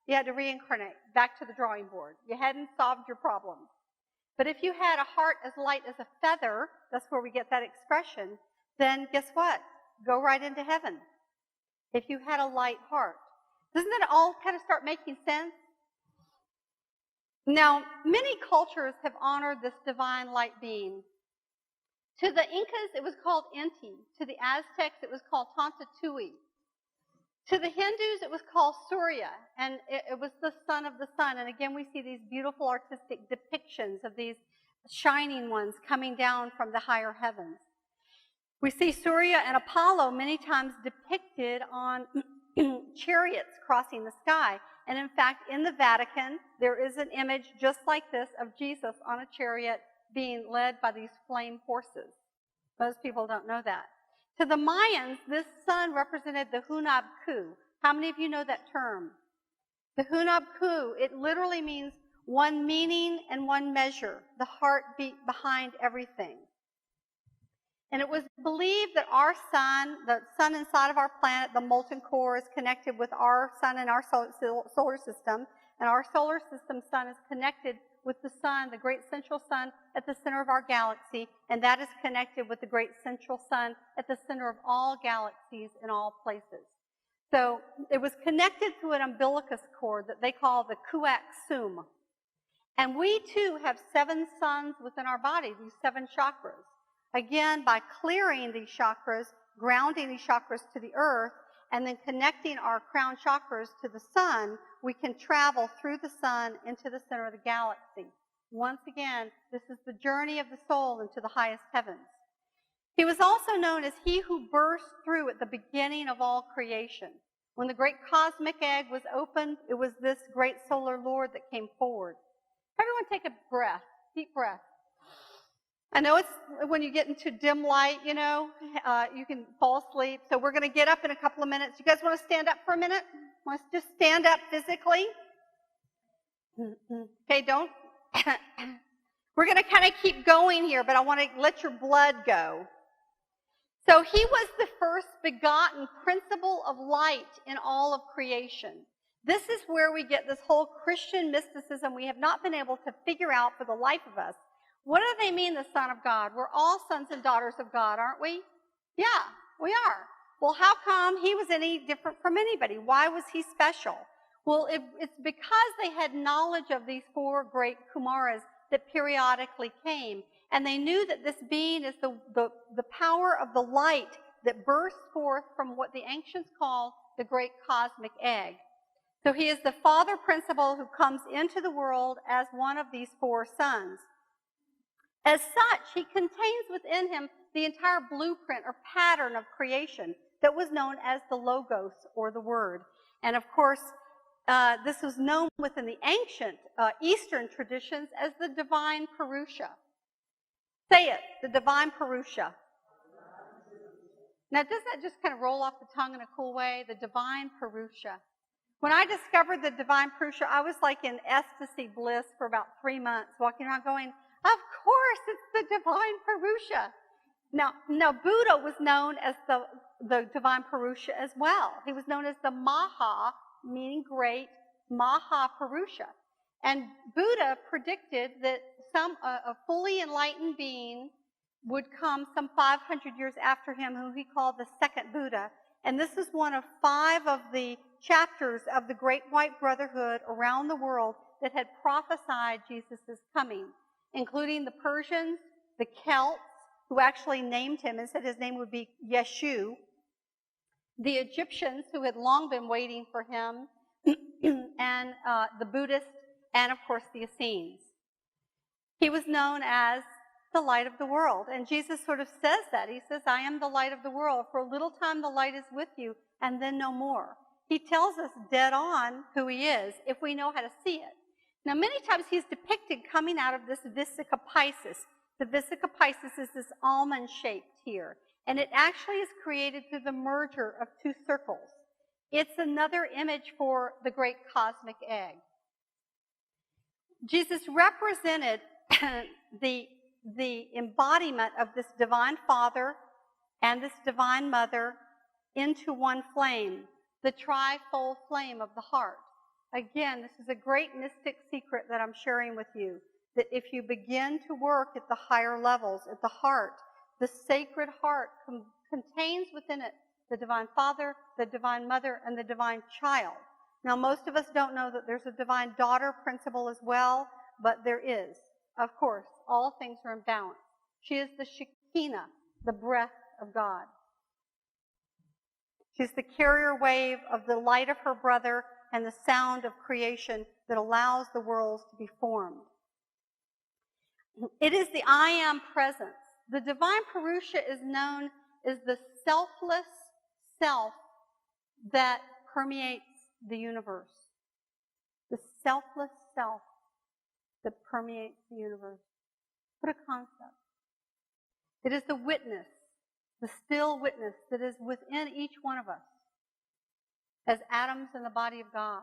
You had to reincarnate, back to the drawing board. You hadn't solved your problem. But if you had a heart as light as a feather, that's where we get that expression, then guess what? Go right into heaven. If you had a light heart. Doesn't that all kind of start making sense? Now, many cultures have honored this divine light being. To the Incas, it was called Inti. To the Aztecs, it was called Tantatui. To the Hindus, it was called Surya, and it was the son of the sun. And again, we see these beautiful artistic depictions of these shining ones coming down from the higher heavens. We see Surya and Apollo many times depicted on chariots crossing the sky. And in fact, in the Vatican, there is an image just like this of Jesus on a chariot being led by these flame horses. Most people don't know that. To the Mayans, this sun represented the Hunab Ku. How many of you know that term? The Hunab Ku, it literally means one meaning and one measure, the heartbeat behind everything. And it was believed that our sun, the sun inside of our planet, the molten core, is connected with our sun and our solar system. And our solar system sun is connected with the sun, the great central sun at the center of our galaxy. And that is connected with the great central sun at the center of all galaxies in all places. So it was connected to an umbilicus cord that they call the Kuak Sum. And we too have 7 suns within our body, these 7 chakras. Again, by clearing these chakras, grounding these chakras to the earth, and then connecting our crown chakras to the sun, we can travel through the sun into the center of the galaxy. Once again, this is the journey of the soul into the highest heavens. He was also known as he who burst through at the beginning of all creation. When the great cosmic egg was opened, it was this great solar lord that came forward. Everyone take a breath, deep breath. I know it's when you get into dim light, you can fall asleep. So we're going to get up in a couple of minutes. You guys want to stand up for a minute? Want to just stand up physically? Okay, don't. We're going to kind of keep going here, but I want to let your blood go. So he was the first begotten principle of light in all of creation. This is where we get this whole Christian mysticism we have not been able to figure out for the life of us. What do they mean, the Son of God? We're all sons and daughters of God, aren't we? Yeah, we are. Well, how come he was any different from anybody? Why was he special? Well, it's because they had knowledge of these 4 great Kumaras that periodically came. And they knew that this being is the power of the light that bursts forth from what the ancients call the great cosmic egg. So he is the father principle who comes into the world as one of these 4 sons. As such, he contains within him the entire blueprint or pattern of creation that was known as the Logos, or the Word. And of course, this was known within the ancient Eastern traditions as the divine Purusha. Say it, the divine Purusha. Now, does that just kind of roll off the tongue in a cool way? The divine Purusha. When I discovered the divine Purusha, I was like in ecstasy bliss for about 3 months, walking around going, of course, it's the divine Purusha. Now Buddha was known as the divine Purusha as well. He was known as the Maha, meaning great, Maha Purusha. And Buddha predicted that a fully enlightened being would come some 500 years after him, who he called the second Buddha. And this is one of 5 of the chapters of the Great White Brotherhood around the world that had prophesied Jesus' coming, including the Persians, the Celts, who actually named him and said his name would be Yeshu, the Egyptians, who had long been waiting for him, and the Buddhists, and of course the Essenes. He was known as the light of the world, and Jesus sort of says that. He says, I am the light of the world. For a little time the light is with you, and then no more. He tells us dead on who he is if we know how to see it. Now, many times he's depicted coming out of this Vesica Piscis. The Vesica Piscis is this almond shaped here, and it actually is created through the merger of 2 circles. It's another image for the great cosmic egg. Jesus represented the embodiment of this divine Father and this divine Mother into one flame, the trifold flame of the heart. Again, this is a great mystic secret that I'm sharing with you, that if you begin to work at the higher levels, at the heart, the sacred heart contains within it the divine Father, the divine Mother, and the divine child. Now, most of us don't know that there's a divine daughter principle as well, but there is. Of course, all things are in balance. She is the Shekinah, the breath of God. She's the carrier wave of the light of her brother and the sound of creation that allows the worlds to be formed. It is the I am presence. The divine Purusha is known as the selfless self that permeates the universe. selfless self that permeates the universe. What a concept. It is the witness, the still witness that is within each one of us as atoms in the body of God.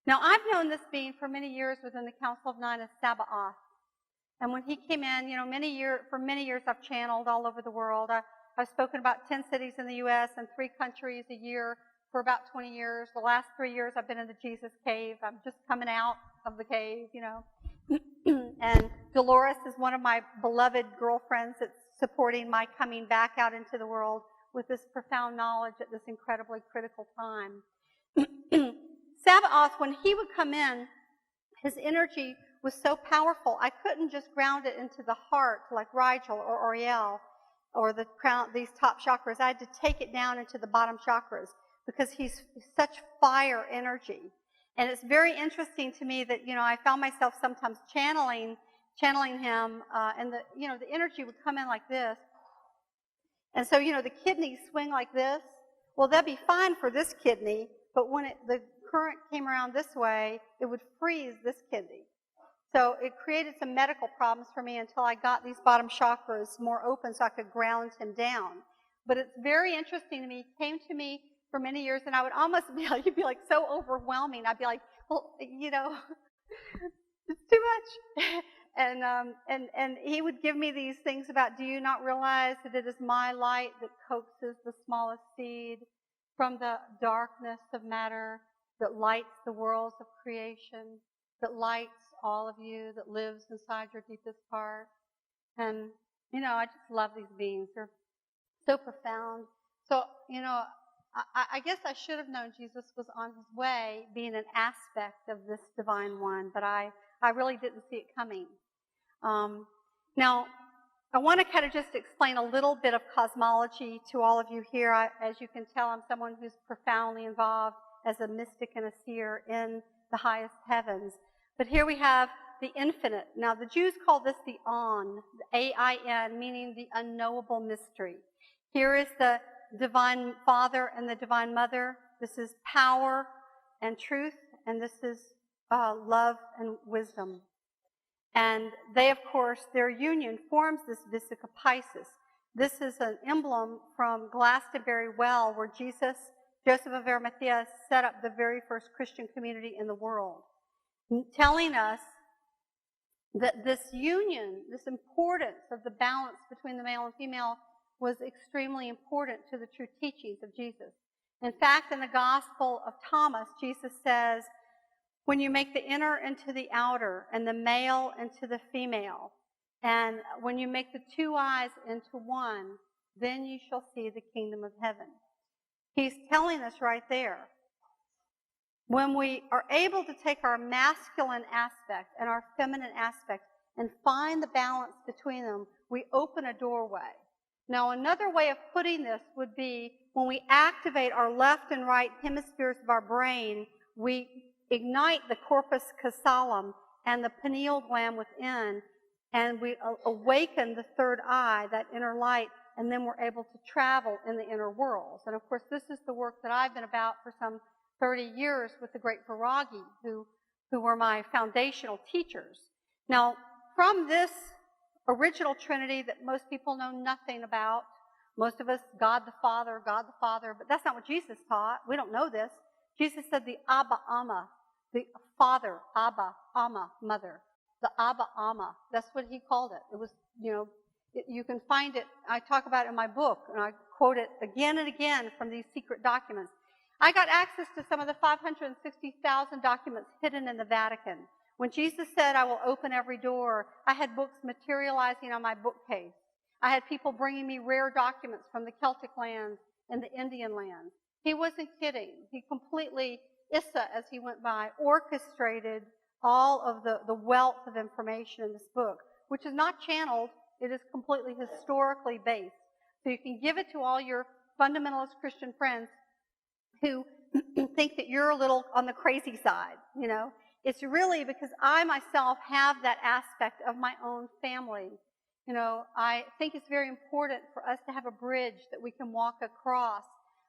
Now, I've known this being for many years within the Council of Nine as Sabaoth. And when he came in, for many years I've channeled all over the world. I've spoken about 10 cities in the U.S. and 3 countries a year for about 20 years. The last 3 years I've been in the Jesus Cave. I'm just coming out of the cave, And Dolores is one of my beloved girlfriends that's supporting my coming back out into the world with this profound knowledge at this incredibly critical time. Sabaoth, when he would come in, his energy was so powerful, I couldn't just ground it into the heart like Rigel or Oriel or the crown, these top chakras. I had to take it down into the bottom chakras because he's such fire energy. And it's very interesting to me that, I found myself sometimes channeling him, and the energy would come in like this. And so, the kidneys swing like this. Well, that'd be fine for this kidney, but when the current came around this way, it would freeze this kidney. So it created some medical problems for me until I got these bottom chakras more open so I could ground him down. But it's very interesting to me. He came to me for many years, and I would almost he'd be like so overwhelming. I'd be like, well, it's too much. And he would give me these things about, do you not realize that it is my light that coaxes the smallest seed from the darkness of matter, that lights the worlds of creation, that lights all of you, that lives inside your deepest heart. And, I just love these beings. They're so profound. So, I guess I should have known Jesus was on his way, being an aspect of this divine one, but I really didn't see it coming. Now, I want to kind of just explain a little bit of cosmology to all of you here. As you can tell, I'm someone who's profoundly involved as a mystic and a seer in the highest heavens. But here we have the infinite. Now, the Jews call this the On, the A-I-N, meaning the unknowable mystery. Here is the Divine Father and the Divine Mother. This is power and truth, and this is love and wisdom. And they, of course, their union forms this Vesica Piscis. This is an emblem from Glastonbury Well, where Joseph of Arimathea, set up the very first Christian community in the world, telling us that this union, this importance of the balance between the male and female, was extremely important to the true teachings of Jesus. In fact, in the Gospel of Thomas, Jesus says, when you make the inner into the outer, and the male into the female, and when you make the 2 eyes into one, then you shall see the kingdom of heaven. He's telling us right there. When we are able to take our masculine aspect and our feminine aspect and find the balance between them, we open a doorway. Now, another way of putting this would be when we activate our left and right hemispheres of our brain, we ignite the corpus callosum and the pineal gland within, and we awaken the 3rd eye, that inner light, and then we're able to travel in the inner worlds. And of course, this is the work that I've been about for some 30 years with the great Viragi, who were my foundational teachers. Now, from this original Trinity that most people know nothing about, most of us, God the Father, but that's not what Jesus taught. We don't know this. Jesus said the Abba Amma, the Father, Abba, Amma, Mother. The Abba Amma, that's what he called it. It was, you can find it, I talk about it in my book, and I quote it again and again from these secret documents. I got access to some of the 560,000 documents hidden in the Vatican. When Jesus said, I will open every door, I had books materializing on my bookcase. I had people bringing me rare documents from the Celtic lands and the Indian lands. He wasn't kidding. He completely, Issa, as he went by, orchestrated all of the wealth of information in this book, which is not channeled. It is completely historically based. So you can give it to all your fundamentalist Christian friends who think that you're a little on the crazy side, It's really because I myself have that aspect of my own family. I think it's very important for us to have a bridge that we can walk across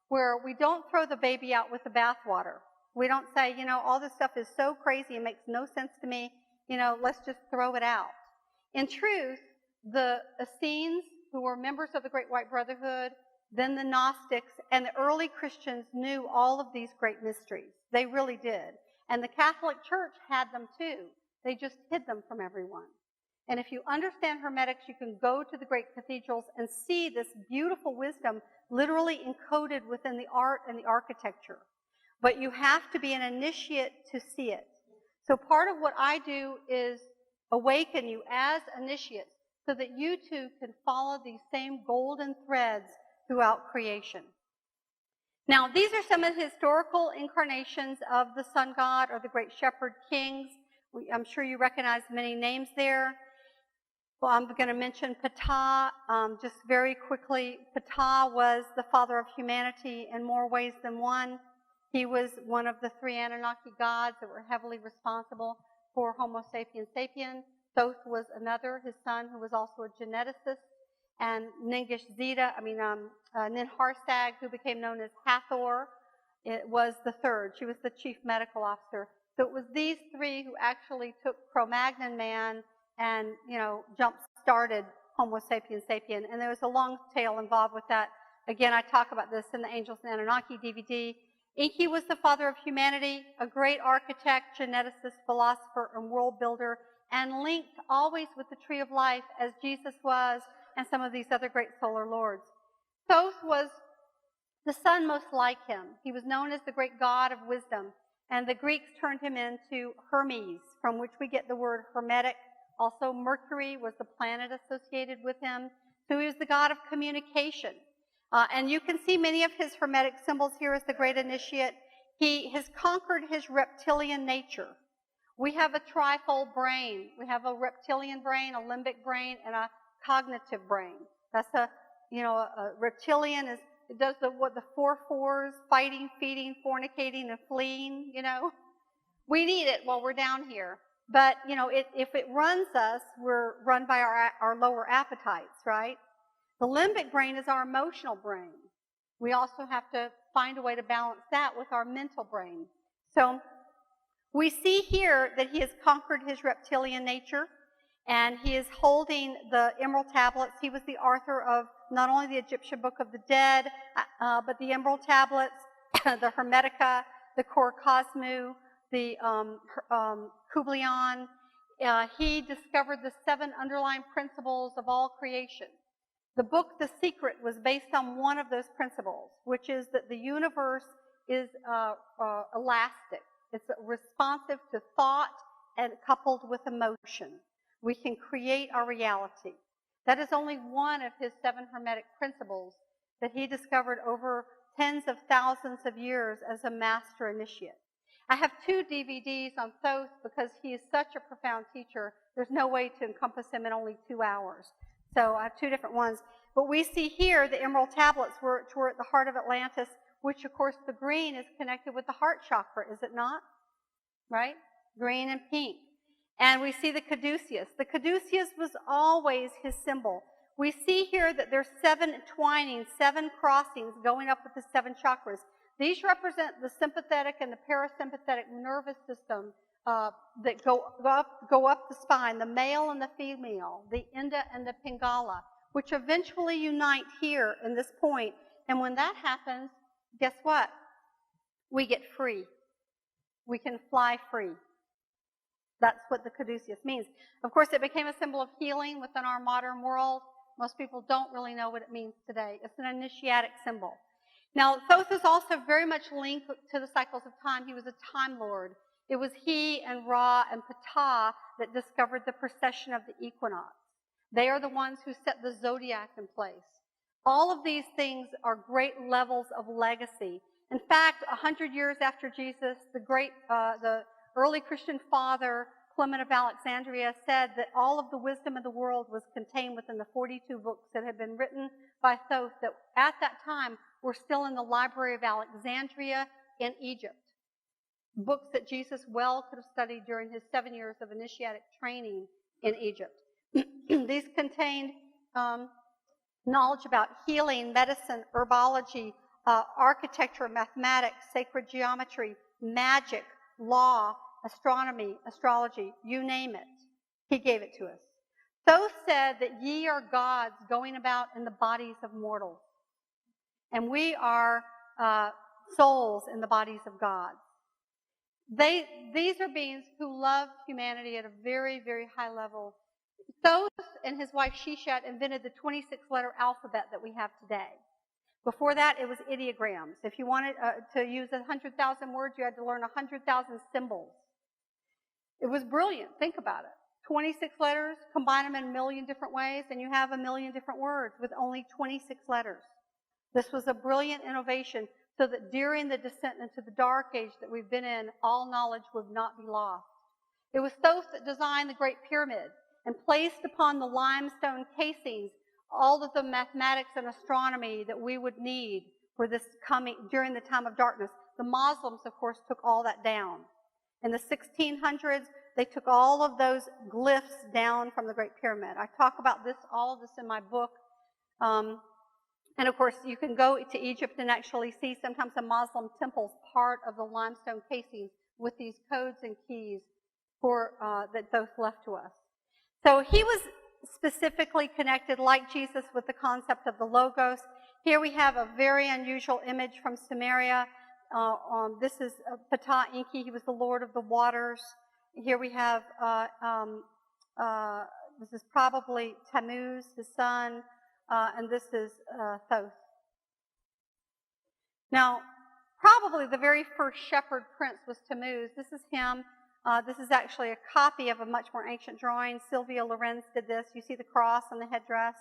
where we don't throw the baby out with the bathwater. We don't say, all this stuff is so crazy, it makes no sense to me, let's just throw it out. In truth, the Essenes, who were members of the Great White Brotherhood, then the Gnostics, and the early Christians knew all of these great mysteries. They really did. And the Catholic Church had them too. They just hid them from everyone. And if you understand Hermetics, you can go to the great cathedrals and see this beautiful wisdom literally encoded within the art and the architecture. But you have to be an initiate to see it. So part of what I do is awaken you as initiates so that you too can follow these same golden threads throughout creation. Now, these are some of the historical incarnations of the sun god or the great shepherd kings. I'm sure you recognize many names there. Well, I'm going to mention Ptah just very quickly. Ptah was the father of humanity in more ways than one. He was one of the three Anunnaki gods that were heavily responsible for Homo sapiens sapien. Thoth was another, his son, who was also a geneticist. And Ninharshag, who became known as Hathor, it was the third. She was the chief medical officer. So it was these three who actually took Cro-Magnon man and, jump-started Homo sapiens sapien. And there was a long tail involved with that. Again, I talk about this in the Angels and Anunnaki DVD. Enki was the father of humanity, a great architect, geneticist, philosopher, and world builder, and linked always with the tree of life as Jesus was and some of these other great solar lords. Thoth was the son most like him. He was known as the great god of wisdom, and the Greeks turned him into Hermes, from which we get the word Hermetic. Also, Mercury was the planet associated with him. So he was the god of communication. And you can see many of his Hermetic symbols here as the great initiate. He has conquered his reptilian nature. We have a trifold brain. We have a reptilian brain, a limbic brain, and a cognitive brain. That's a reptilian it does the 4 fours, fighting, feeding, fornicating, and fleeing, We need it while we're down here. But, if it runs us, we're run by our lower appetites, right? The limbic brain is our emotional brain. We also have to find a way to balance that with our mental brain. So we see here that he has conquered his reptilian nature, and he is holding the emerald tablets. He was the author of not only the Egyptian Book of the Dead, but the emerald tablets, the Hermetica, the Cor Cosmu, the Kublaion. He discovered the 7 underlying principles of all creation. The book, The Secret, was based on one of those principles, which is that the universe is elastic. It's responsive to thought and coupled with emotion. We can create our reality. That is only one of his 7 Hermetic principles that he discovered over tens of thousands of years as a master initiate. I have 2 DVDs on Thoth because he is such a profound teacher. There's no way to encompass him in only 2 hours. So I have 2 different ones. But we see here the emerald tablets which were at the heart of Atlantis, which, of course, the green is connected with the heart chakra, is it not? Right? Green and pink. And we see the caduceus. The caduceus was always his symbol. We see here that there's 7 twining, 7 crossings going up with the 7 chakras. These represent the sympathetic and the parasympathetic nervous system that go up the spine, the male and the female, the Ida and the Pingala, which eventually unite here in this point. And when that happens, guess what? We get free. We can fly free. That's what the caduceus means. Of course, it became a symbol of healing within our modern world. Most people don't really know what it means today. It's an initiatic symbol. Now, Thoth is also very much linked to the cycles of time. He was a time lord. It was he and Ra and Ptah that discovered the precession of the equinox. They are the ones who set the zodiac in place. All of these things are great levels of legacy. In fact, 100 years after Jesus, the early Christian father, Clement of Alexandria, said that all of the wisdom of the world was contained within the 42 books that had been written by Thoth that at that time were still in the Library of Alexandria in Egypt. Books that Jesus well could have studied during his 7 years of initiatic training in Egypt. These contained knowledge about healing, medicine, herbology, architecture, mathematics, sacred geometry, magic, law, astronomy, astrology, you name it. He gave it to us. Thoth said that ye are gods going about in the bodies of mortals. And we are souls in the bodies of gods. These are beings who love humanity at a very, very high level. Thoth and his wife Sheshet invented the 26-letter alphabet that we have today. Before that, it was ideograms. If you wanted to use 100,000 words, you had to learn 100,000 symbols. It was brilliant. Think about it. 26 letters, combine them in a million different ways, and you have a million different words with only 26 letters. This was a brilliant innovation so that during the descent into the dark age that we've been in, all knowledge would not be lost. It was Thoth that designed the Great Pyramid and placed upon the limestone casings all of the mathematics and astronomy that we would need for this coming during the time of darkness. The Muslims, of course, took all that down. In the 1600s, they took all of those glyphs down from the Great Pyramid. I talk about this, all of this in my book. And of course, you can go to Egypt and actually see sometimes a Muslim temples part of the limestone casings with these codes and keys for that Thoth left to us. So he was specifically connected, like Jesus, with the concept of the Logos. Here we have a very unusual image from Sumeria. This is Ptah Enki. He was the Lord of the Waters. Here we have, this is probably Tammuz, his son, and this is Thoth. Now, probably the very first shepherd prince was Tammuz. This is him. This is actually a copy of a much more ancient drawing. Sylvia Lorenz did this. You see the cross on the headdress.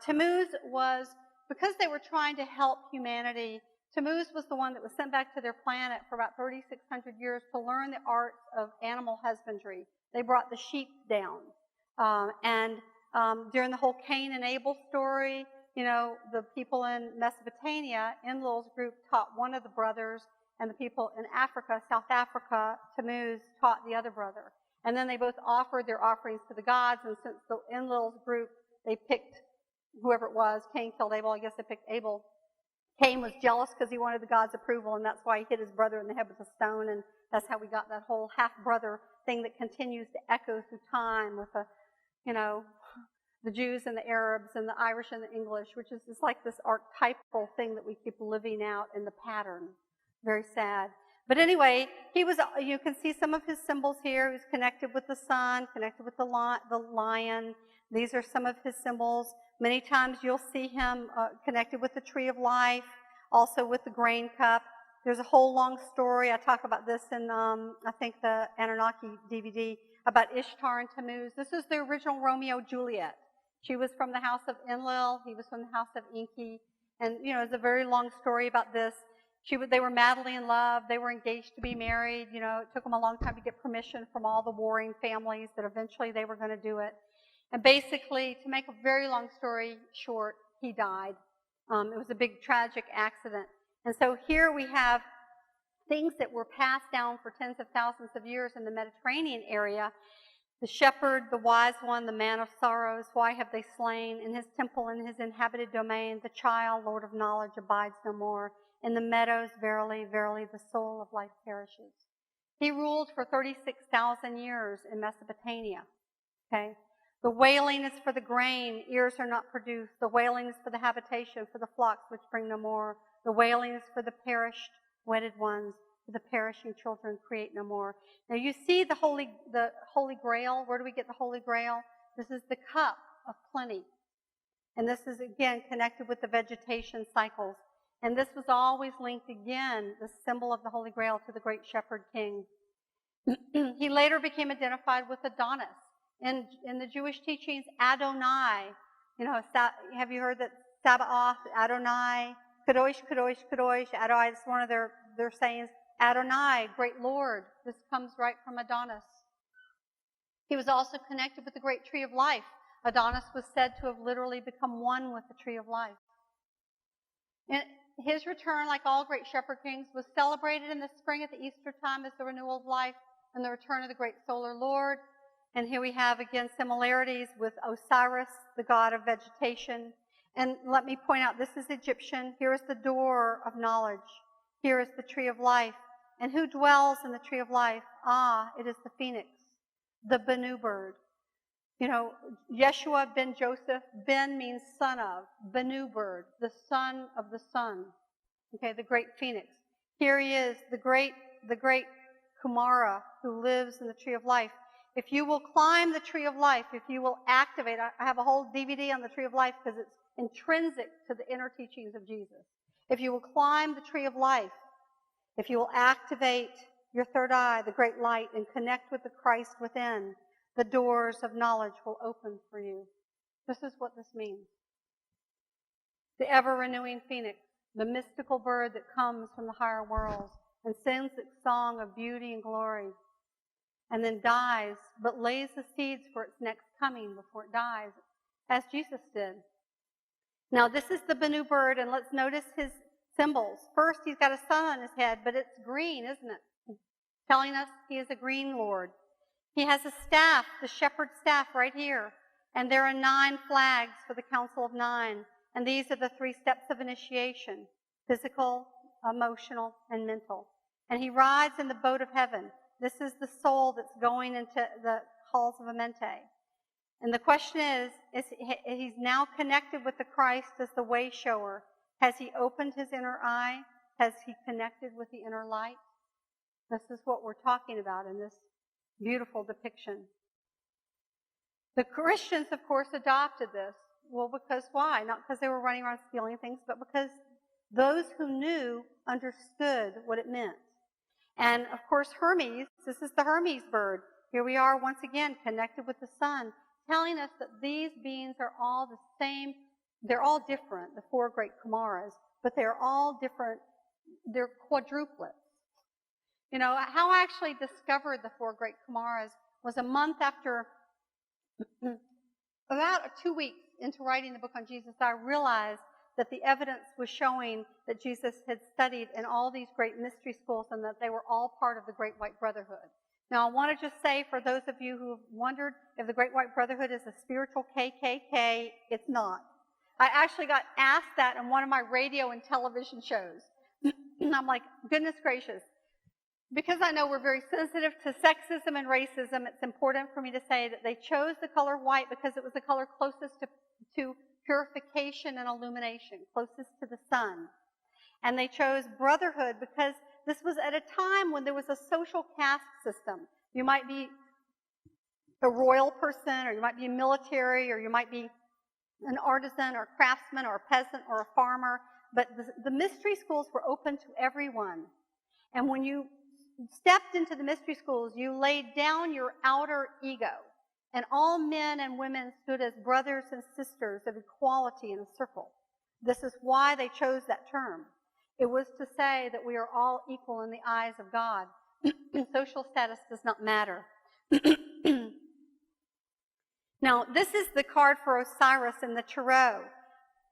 Tammuz was, because they were trying to help humanity, Tammuz was the one that was sent back to their planet for about 3,600 years to learn the arts of animal husbandry. They brought the sheep down. During the whole Cain and Abel story, you know, the people in Mesopotamia, Enlil's group taught one of the brothers, and the people in Africa, South Africa, Tammuz, taught the other brother. And then they both offered their offerings to the gods, and since the Enlil's group, they picked whoever it was. Cain killed Abel. I guess they picked Abel. Cain was jealous because he wanted the God's approval, and that's why he hit his brother in the head with a stone, and that's how we got that whole half-brother thing that continues to echo through time with the, you know, the Jews and the Arabs and the Irish and the English, which is just like this archetypal thing that we keep living out in the pattern. Very sad. But anyway, he was, you can see some of his symbols here. He was connected with the sun, connected with the lion. These are some of his symbols. Many times you'll see him connected with the tree of life, also with the grain cup. There's a whole long story. I talk about this in, I think, the Anunnaki DVD about Ishtar and Tammuz. This is the original Romeo-Juliet. She was from the house of Enlil. He was from the house of Enki. And, you know, it's a very long story about this. They were madly in love. They were engaged to be married. You know, it took them a long time to get permission from all the warring families, but eventually they were going to do it. And basically, to make a very long story short, he died. It was a big tragic accident. And so here we have things that were passed down for tens of thousands of years in the Mediterranean area. The shepherd, the wise one, the man of sorrows, why have they slain? In his temple, in his inhabited domain, the child, Lord of knowledge, abides no more. In the meadows, verily, verily, the soul of life perishes. He ruled for 36,000 years in Mesopotamia. Okay? The wailing is for the grain, ears are not produced. The wailing is for the habitation, for the flocks which bring no more. The wailing is for the perished, wedded ones, for the perishing children create no more. Now you see the Holy Grail. Where do we get the Holy Grail? This is the cup of plenty. And this is, again, connected with the vegetation cycles. And this was always linked, again, the symbol of the Holy Grail, to the great shepherd king. He later became identified with Adonis. In the Jewish teachings, Adonai, you know, have you heard that Sabaoth, Adonai, Kadosh, Kadosh, Kadosh, Adonai, it's one of their sayings, Adonai, great Lord. This comes right from Adonis. He was also connected with the great tree of life. Adonis was said to have literally become one with the tree of life. And his return, like all great shepherd kings, was celebrated in the spring at the Easter time as the renewal of life and the return of the great solar Lord. And here we have, again, similarities with Osiris, the god of vegetation. And let me point out, this is Egyptian. Here is the door of knowledge. Here is the tree of life. And who dwells in the tree of life? Ah, it is the phoenix, the Benu bird. You know, Yeshua ben Joseph, Ben means son of, Benu bird, the son of the sun. Okay, the great phoenix. Here he is, the great Kumara who lives in the tree of life. If you will climb the tree of life, if you will activate, I have a whole DVD on the tree of life because it's intrinsic to the inner teachings of Jesus. If you will climb the tree of life, if you will activate your third eye, the great light, and connect with the Christ within, the doors of knowledge will open for you. This is what this means. The ever-renewing phoenix, the mystical bird that comes from the higher worlds and sings its song of beauty and glory, and then dies, but lays the seeds for its next coming before it dies, as Jesus did. Now, this is the Benu bird, and let's notice his symbols. First, he's got a sun on his head, but it's green, isn't it? Telling us he is a green lord. He has a staff, the shepherd's staff, right here. And there are 9 flags for the Council of 9. And these are the 3 steps of initiation: physical, emotional, and mental. And he rides in the boat of heaven. This is the soul that's going into the halls of Amente. And the question is he's now connected with the Christ as the way shower. Has he opened his inner eye? Has he connected with the inner light? This is what we're talking about in this beautiful depiction. The Christians, of course, adopted this. Well, because why? Not because they were running around stealing things, but because those who knew understood what it meant. And, of course, Hermes, this is the Hermes bird. Here we are once again connected with the sun, telling us that these beings are all the same. They're all different, the 4 great Kumaras, but they're all different. They're quadruplets. You know, how I actually discovered the 4 great Kumaras was a month after, about 2 weeks into writing the book on Jesus, I realized that the evidence was showing that Jesus had studied in all these great mystery schools and that they were all part of the Great White Brotherhood. Now, I want to just say, for those of you who have wondered if the Great White Brotherhood is a spiritual KKK, it's not. I actually got asked that in one of my radio and television shows. And I'm like, goodness gracious. Because I know we're very sensitive to sexism and racism, it's important for me to say that they chose the color white because it was the color closest to purification and illumination, closest to the sun. And they chose brotherhood because this was at a time when there was a social caste system. You might be a royal person, or you might be military, or you might be an artisan or craftsman or a peasant or a farmer, but the mystery schools were open to everyone. And when you stepped into the mystery schools, you laid down your outer ego, and all men and women stood as brothers and sisters of equality in a circle. This is why they chose that term. It was to say that we are all equal in the eyes of God. Social status does not matter. Now, this is the card for Osiris in the Tarot.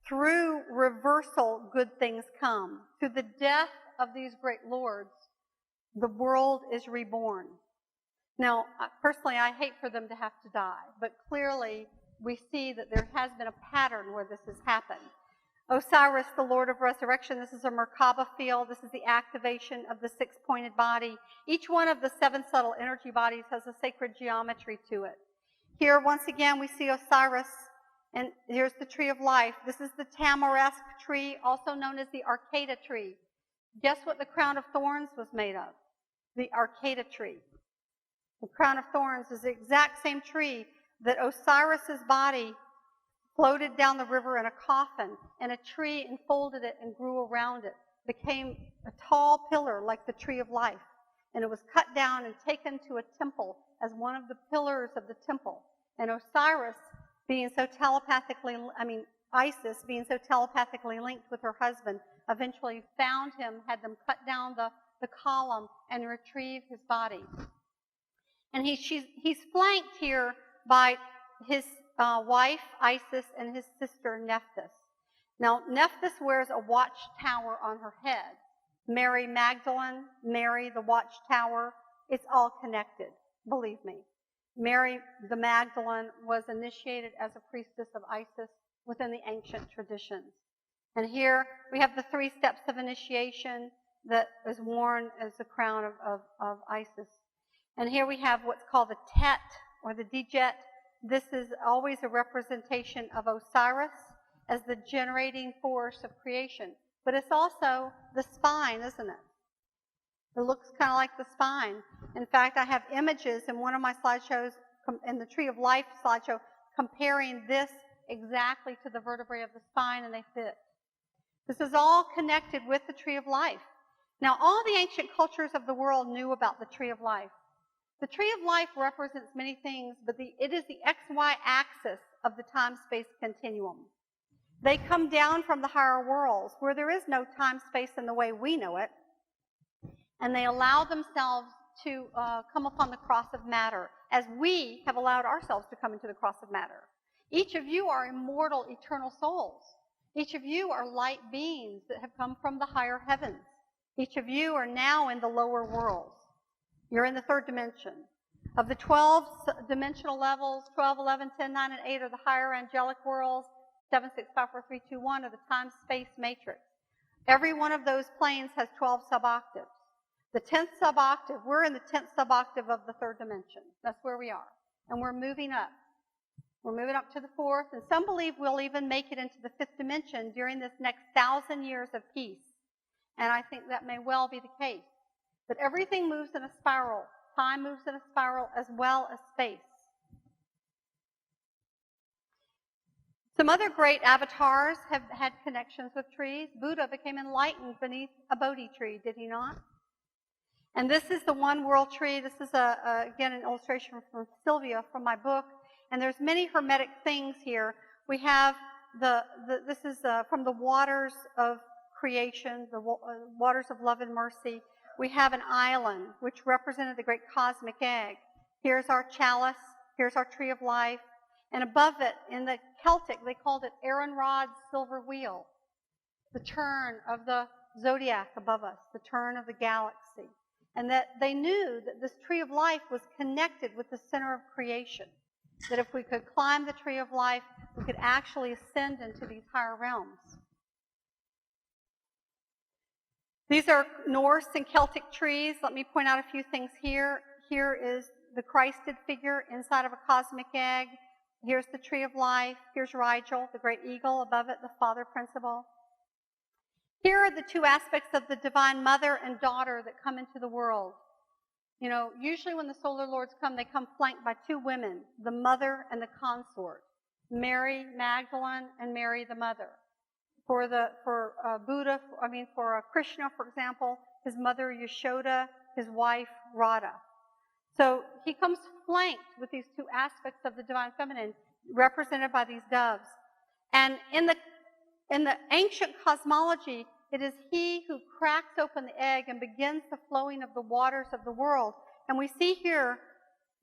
Through reversal, good things come. Through the death of these great lords, the world is reborn. Now, personally, I hate for them to have to die, but clearly we see that there has been a pattern where this has happened. Osiris, the Lord of Resurrection, this is a Merkaba field. This is the activation of the 6-pointed body. Each one of the 7 subtle energy bodies has a sacred geometry to it. Here, once again, we see Osiris, and here's the tree of life. This is the tamarisk tree, also known as the Arcata tree. Guess what the crown of thorns was made of? The Arcata tree. The crown of thorns is the exact same tree that Osiris's body floated down the river in a coffin, and a tree enfolded it and grew around it, became a tall pillar like the tree of life. And it was cut down and taken to a temple as one of the pillars of the temple. And Osiris, being so Isis, being so telepathically linked with her husband, eventually found him, had them cut down the column and retrieve his body. And he's flanked here by his wife, Isis, and his sister, Nephthys. Now, Nephthys wears a watchtower on her head. Mary Magdalene, Mary the watchtower, it's all connected, believe me. Mary the Magdalene was initiated as a priestess of Isis within the ancient traditions. And here we have the 3 steps of initiation. that is worn as the crown of Isis. And here we have what's called the Tet, or the Dijet. This is always a representation of Osiris as the generating force of creation. But it's also the spine, isn't it? It looks kind of like the spine. In fact, I have images in one of my slideshows, in the Tree of Life slideshow, comparing this exactly to the vertebrae of the spine, and they fit. This is all connected with the Tree of Life. Now, all the ancient cultures of the world knew about the Tree of Life. The Tree of Life represents many things, but it is the XY axis of the time-space continuum. They come down from the higher worlds, where there is no time-space in the way we know it, and they allow themselves to come upon the cross of matter, as we have allowed ourselves to come into the cross of matter. Each of you are immortal, eternal souls. Each of you are light beings that have come from the higher heavens. Each of you are now in the lower worlds. You're in the third dimension. Of the 12 dimensional levels, 12, 11, 10, 9, and 8 are the higher angelic worlds. 7, 6, 5, 4, 3, 2, 1 are the time-space matrix. Every one of those planes has 12 sub-octaves. The 10th sub-octave, we're in the 10th sub-octave of the third dimension. That's where we are. And we're moving up. We're moving up to the 4th, and some believe we'll even make it into the 5th dimension during this next 1,000 years of peace. And I think that may well be the case. But everything moves in a spiral. Time moves in a spiral as well as space. Some other great avatars have had connections with trees. Buddha became enlightened beneath a Bodhi tree, did he not? And this is the one world tree. This is, again, an illustration from Sylvia from my book. And there's many Hermetic things here. We have this is from the waters of creation, the waters of love and mercy. We have an island, which represented the great cosmic egg. Here's our chalice. Here's our tree of life. And above it, in the Celtic, they called it Aaron Rod's silver wheel. The turn of the zodiac above us, the turn of the galaxy. And that they knew that this tree of life was connected with the center of creation. That if we could climb the tree of life, we could actually ascend into these higher realms. These are Norse and Celtic trees. Let me point out a few things here. Here is the Christed figure inside of a cosmic egg. Here's the tree of life. Here's Rigel, the great eagle. Above it, the father principle. Here are the two aspects of the divine mother and daughter that come into the world. You know, usually when the solar lords come, they come flanked by two women, the mother and the consort, Mary Magdalene and Mary the mother. For Krishna, for example, his mother Yashoda, his wife Radha. So he comes flanked with these two aspects of the divine feminine, represented by these doves. And in the ancient cosmology, it is he who cracks open the egg and begins the flowing of the waters of the world. And we see here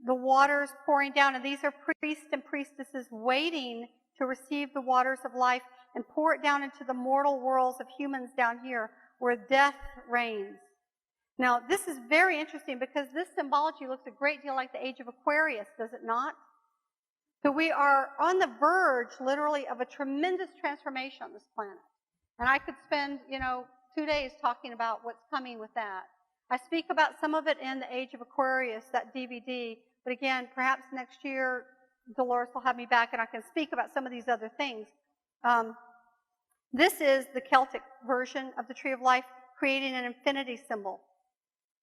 the waters pouring down, and these are priests and priestesses waiting to receive the waters of life and pour it down into the mortal worlds of humans down here where death reigns. Now, this is very interesting because this symbology looks a great deal like the age of Aquarius, does it not? So we are on the verge, literally, of a tremendous transformation on this planet. And I could spend, 2 days talking about what's coming with that. I speak about some of it in the Age of Aquarius, that DVD. But again, perhaps next year, Dolores will have me back and I can speak about some of these other things. This is the Celtic version of the Tree of Life, creating an infinity symbol.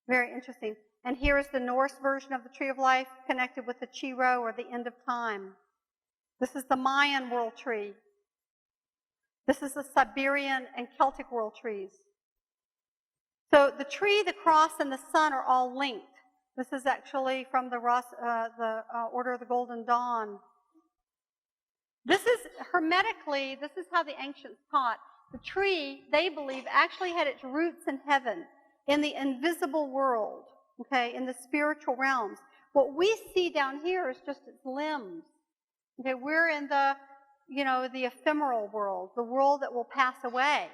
Very interesting. And here is the Norse version of the Tree of Life, connected with the Chi-Rho, or the end of time. This is the Mayan world tree. This is the Siberian and Celtic world trees. So the tree, the cross, and the sun are all linked. This is actually from the Order of the Golden Dawn. This is hermetically, this is how the ancients taught. The tree, they believe, actually had its roots in heaven, in the invisible world, okay, in the spiritual realms. What we see down here is just its limbs. Okay, we're in the ephemeral world, the world that will pass away.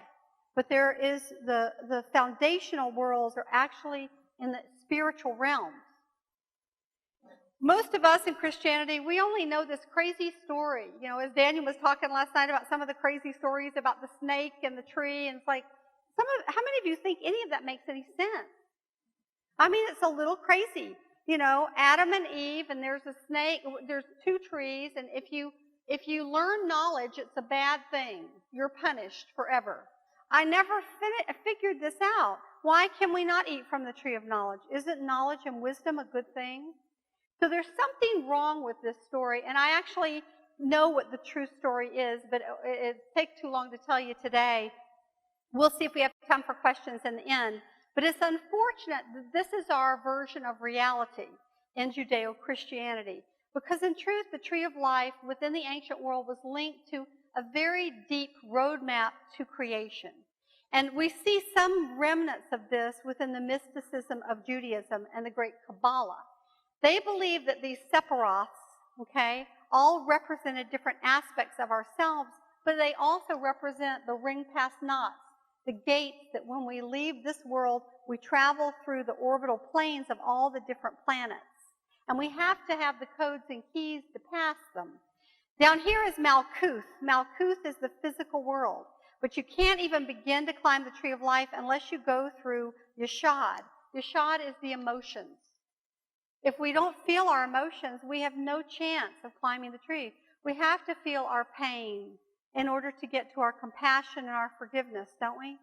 But there is the foundational worlds are actually in the spiritual realms. Most of us in Christianity, we only know this crazy story. As Daniel was talking last night about some of the crazy stories about the snake and the tree, and it's like How many of you think any of that makes any sense? I mean, it's a little crazy. Adam and Eve, and there's a snake, there's two trees, and if you learn knowledge, it's a bad thing. You're punished forever. I never figured this out. Why can we not eat from the tree of knowledge? Isn't knowledge and wisdom a good thing? So there's something wrong with this story, and I actually know what the true story is, but it takes too long to tell you today. We'll see if we have time for questions in the end. But it's unfortunate that this is our version of reality in Judeo-Christianity, because in truth, the tree of life within the ancient world was linked to a very deep roadmap to creation. And we see some remnants of this within the mysticism of Judaism and the great Kabbalah. They believe that these sephiroths, all represented different aspects of ourselves, but they also represent the ring past knots, the gates that when we leave this world, we travel through the orbital planes of all the different planets. And we have to have the codes and keys to pass them. Down here is Malkuth. Malkuth is the physical world. But you can't even begin to climb the tree of life unless you go through Yeshad. Yeshad is the emotions. If we don't feel our emotions, we have no chance of climbing the tree. We have to feel our pain in order to get to our compassion and our forgiveness, don't we?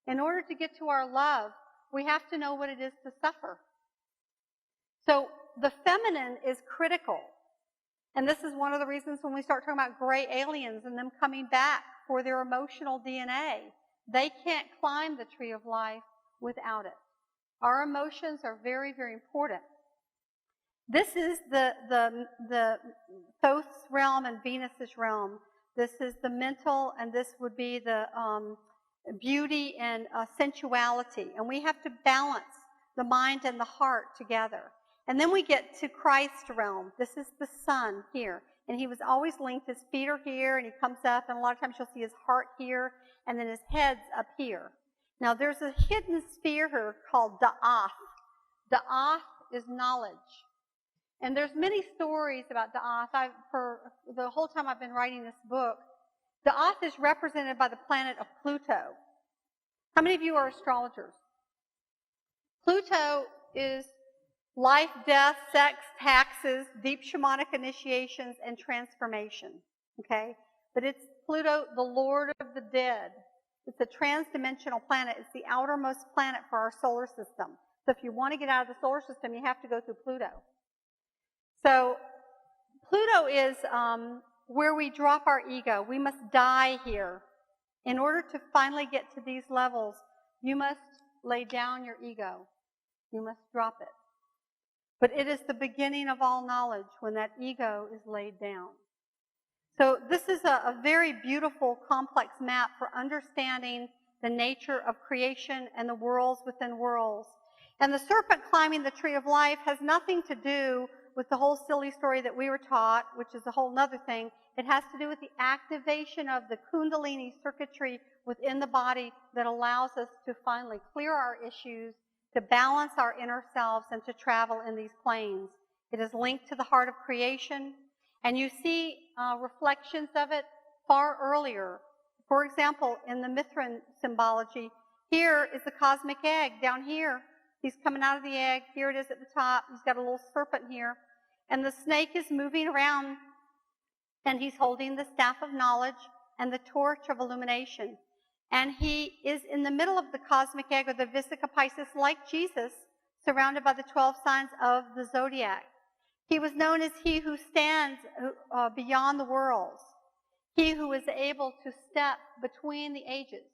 In order to get to our love, we have to know what it is to suffer. So the feminine is critical. And this is one of the reasons when we start talking about gray aliens and them coming back for their emotional DNA, they can't climb the tree of life without it. Our emotions are very, very important. This is the Thoth's realm and Venus's realm. This is the mental, and this would be the beauty and sensuality. And we have to balance the mind and the heart together. And then we get to Christ's realm. This is the sun here. And he was always linked. His feet are here, and he comes up, and a lot of times you'll see his heart here, and then his head's up here. Now, there's a hidden sphere here called Da'ath. Da'ath is knowledge. And there's many stories about Da'ath. For the whole time I've been writing this book, Da'ath is represented by the planet of Pluto. How many of you are astrologers? Pluto is life, death, sex, taxes, deep shamanic initiations, and transformation. But it's Pluto, the Lord of the dead. It's a trans-dimensional planet. It's the outermost planet for our solar system. So if you want to get out of the solar system, you have to go through Pluto. So Pluto is where we drop our ego. We must die here. In order to finally get to these levels, you must lay down your ego. You must drop it. But it is the beginning of all knowledge when that ego is laid down. So this is a very beautiful, complex map for understanding the nature of creation and the worlds within worlds. And the serpent climbing the tree of life has nothing to do with the whole silly story that we were taught, which is a whole other thing. It has to do with the activation of the Kundalini circuitry within the body that allows us to finally clear our issues, to balance our inner selves, and to travel in these planes. It is linked to the heart of creation, and you see reflections of it far earlier. For example, in the Mithran symbology, here is the cosmic egg. Down here, he's coming out of the egg. Here it is at the top. He's got a little serpent here. And the snake is moving around, and he's holding the staff of knowledge and the torch of illumination. And he is in the middle of the cosmic egg, or the Vesica Piscis, like Jesus, surrounded by the 12 signs of the zodiac. He was known as he who stands beyond the worlds, he who is able to step between the ages,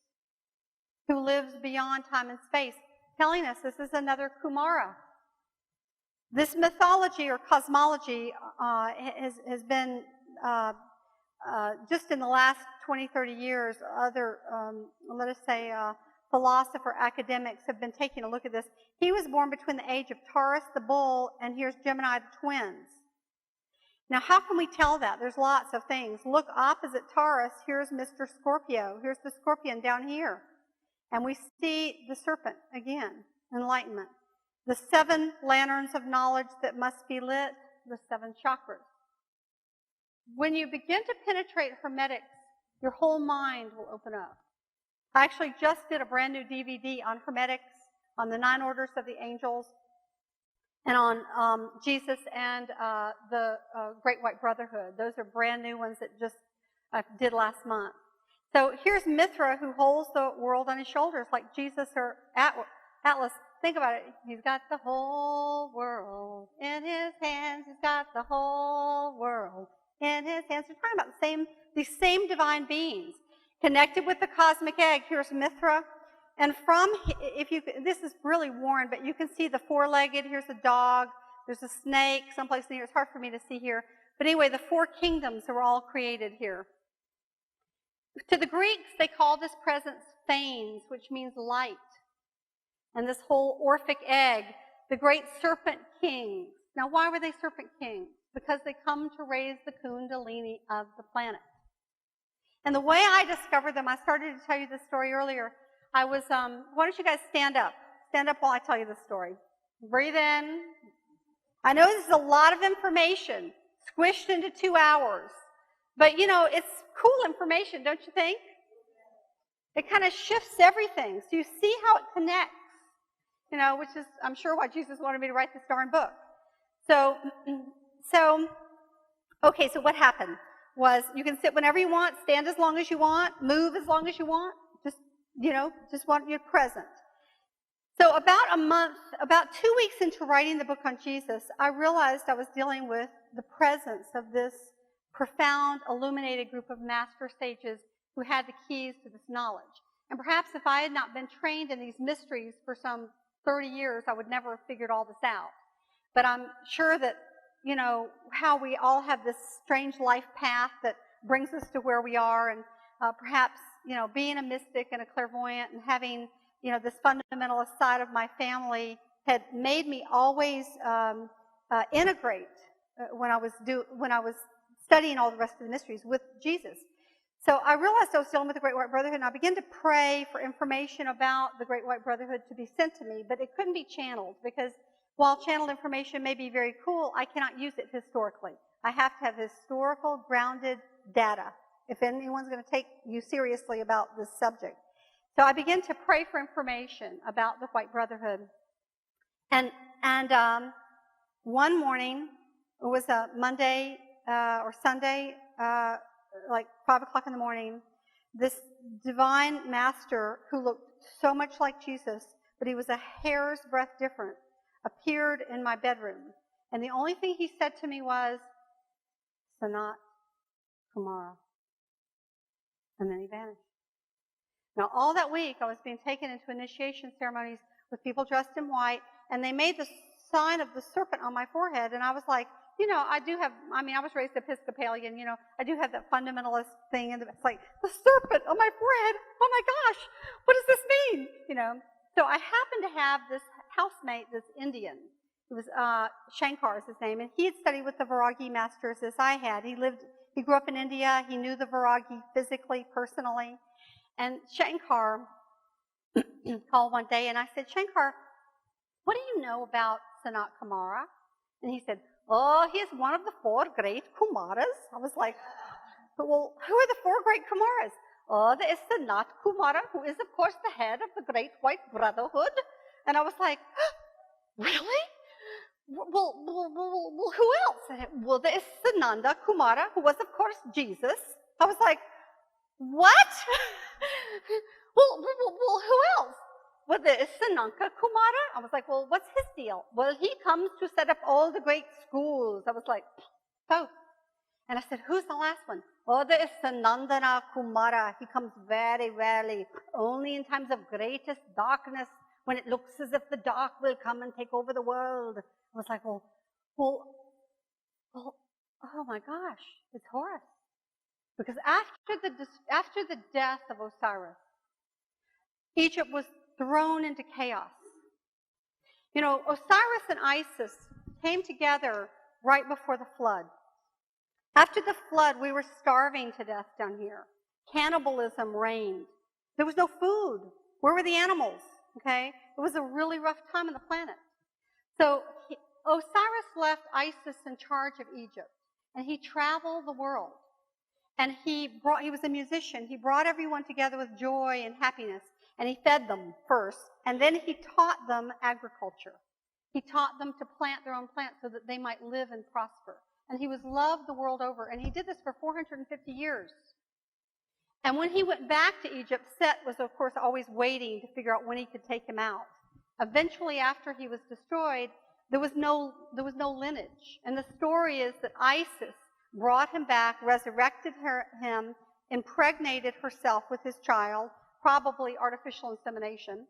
who lives beyond time and space, telling us this is another Kumara. This mythology or cosmology has been, just in the last 20, 30 years, other, let us say, philosopher, academics have been taking a look at this. He was born between the age of Taurus, the bull, and here's Gemini, the twins. Now, how can we tell that? There's lots of things. Look opposite Taurus, here's Mr. Scorpio. Here's the scorpion down here. And we see the serpent again, enlightenment. The 7 lanterns of knowledge that must be lit, the 7 chakras. When you begin to penetrate Hermetics, your whole mind will open up. I actually just did a brand new DVD on Hermetics, on the 9 orders of the angels, and on Jesus and the Great White Brotherhood. Those are brand new ones that just I did last month. So here's Mithra, who holds the world on his shoulders like Jesus or Atlas. Think about it. He's got the whole world in his hands. He's got the whole world in his hands. We're talking about these same divine beings. Connected with the cosmic egg, here's Mithra. And this is really worn, but you can see the 4-legged, here's a dog, there's a snake, someplace in here. It's hard for me to see here. But anyway, the 4 kingdoms are all created here. To the Greeks, they call this presence phanes, which means light. And this whole Orphic egg, the great serpent kings. Now, why were they serpent kings? Because they come to raise the kundalini of the planet. And the way I discovered them, I started to tell you this story earlier. I was, why don't you guys stand up? Stand up while I tell you this story. Breathe in. I know this is a lot of information, squished into 2 hours. But, it's cool information, don't you think? It kind of shifts everything. So you see how it connects, which is, I'm sure, why Jesus wanted me to write this darn book. So what happened was you can sit whenever you want, stand as long as you want, move as long as you want, just want you present. So about 2 weeks into writing the book on Jesus, I realized I was dealing with the presence of this profound, illuminated group of master sages who had the keys to this knowledge. And perhaps if I had not been trained in these mysteries for some 30 years, I would never have figured all this out. But I'm sure that, how we all have this strange life path that brings us to where we are, and perhaps, being a mystic and a clairvoyant and having, this fundamentalist side of my family had made me always integrate when I was studying all the rest of the mysteries with Jesus. So I realized I was dealing with the Great White Brotherhood, and I began to pray for information about the Great White Brotherhood to be sent to me, but it couldn't be channeled because while channeled information may be very cool, I cannot use it historically. I have to have historical, grounded data if anyone's going to take you seriously about this subject. So I began to pray for information about the White Brotherhood. And one morning, it was a Monday or Sunday, like 5 o'clock in the morning, this divine master who looked so much like Jesus, but he was a hair's breadth different, appeared in my bedroom. And the only thing he said to me was, Sanat Kumara. And then he vanished. Now, all that week, I was being taken into initiation ceremonies with people dressed in white, and they made the sign of the serpent on my forehead, and I was like, I was raised Episcopalian, I do have that fundamentalist thing, and it's like, the serpent on my forehead, oh my gosh, what does this mean? So I happened to have this housemate, this Indian. It was Shankar is his name, and he had studied with the Viragi masters as I had. He grew up in India, he knew the Viragi physically, personally, and Shankar called one day, and I said, Shankar, what do you know about Sanat Kumara? And he said, oh, he is one of the 4 great Kumaras. I was like, well, who are the 4 great Kumaras? Oh, there is Sanat Kumara, who is, of course, the head of the Great White Brotherhood. And I was like, really? Well, who else? Well, there is Sananda Kumara, who was, of course, Jesus. I was like, what? well, who else? Well, there is Sananka Kumara. I was like, well, what's his deal? Well, he comes to set up all the great schools. I was like, oh. And I said, who's the last one? Oh, there is Sanandana Kumara. He comes very rarely, only in times of greatest darkness, when it looks as if the dark will come and take over the world. I was like, well, oh my gosh, it's Horus. Because after the death of Osiris, Egypt was thrown into chaos. Osiris and Isis came together right before the flood. After the flood, we were starving to death down here. Cannibalism reigned. There was no food. Where were the animals? Okay? It was a really rough time on the planet. So Osiris left Isis in charge of Egypt, and he traveled the world. And he was a musician. He brought everyone together with joy and happiness. And he fed them first. And then he taught them agriculture. He taught them to plant their own plants so that they might live and prosper. And he was loved the world over. And he did this for 450 years. And when he went back to Egypt, Set was, of course, always waiting to figure out when he could take him out. Eventually, after he was destroyed, there was no lineage. And the story is that Isis brought him back, resurrected him, impregnated herself with his child, probably artificial insemination.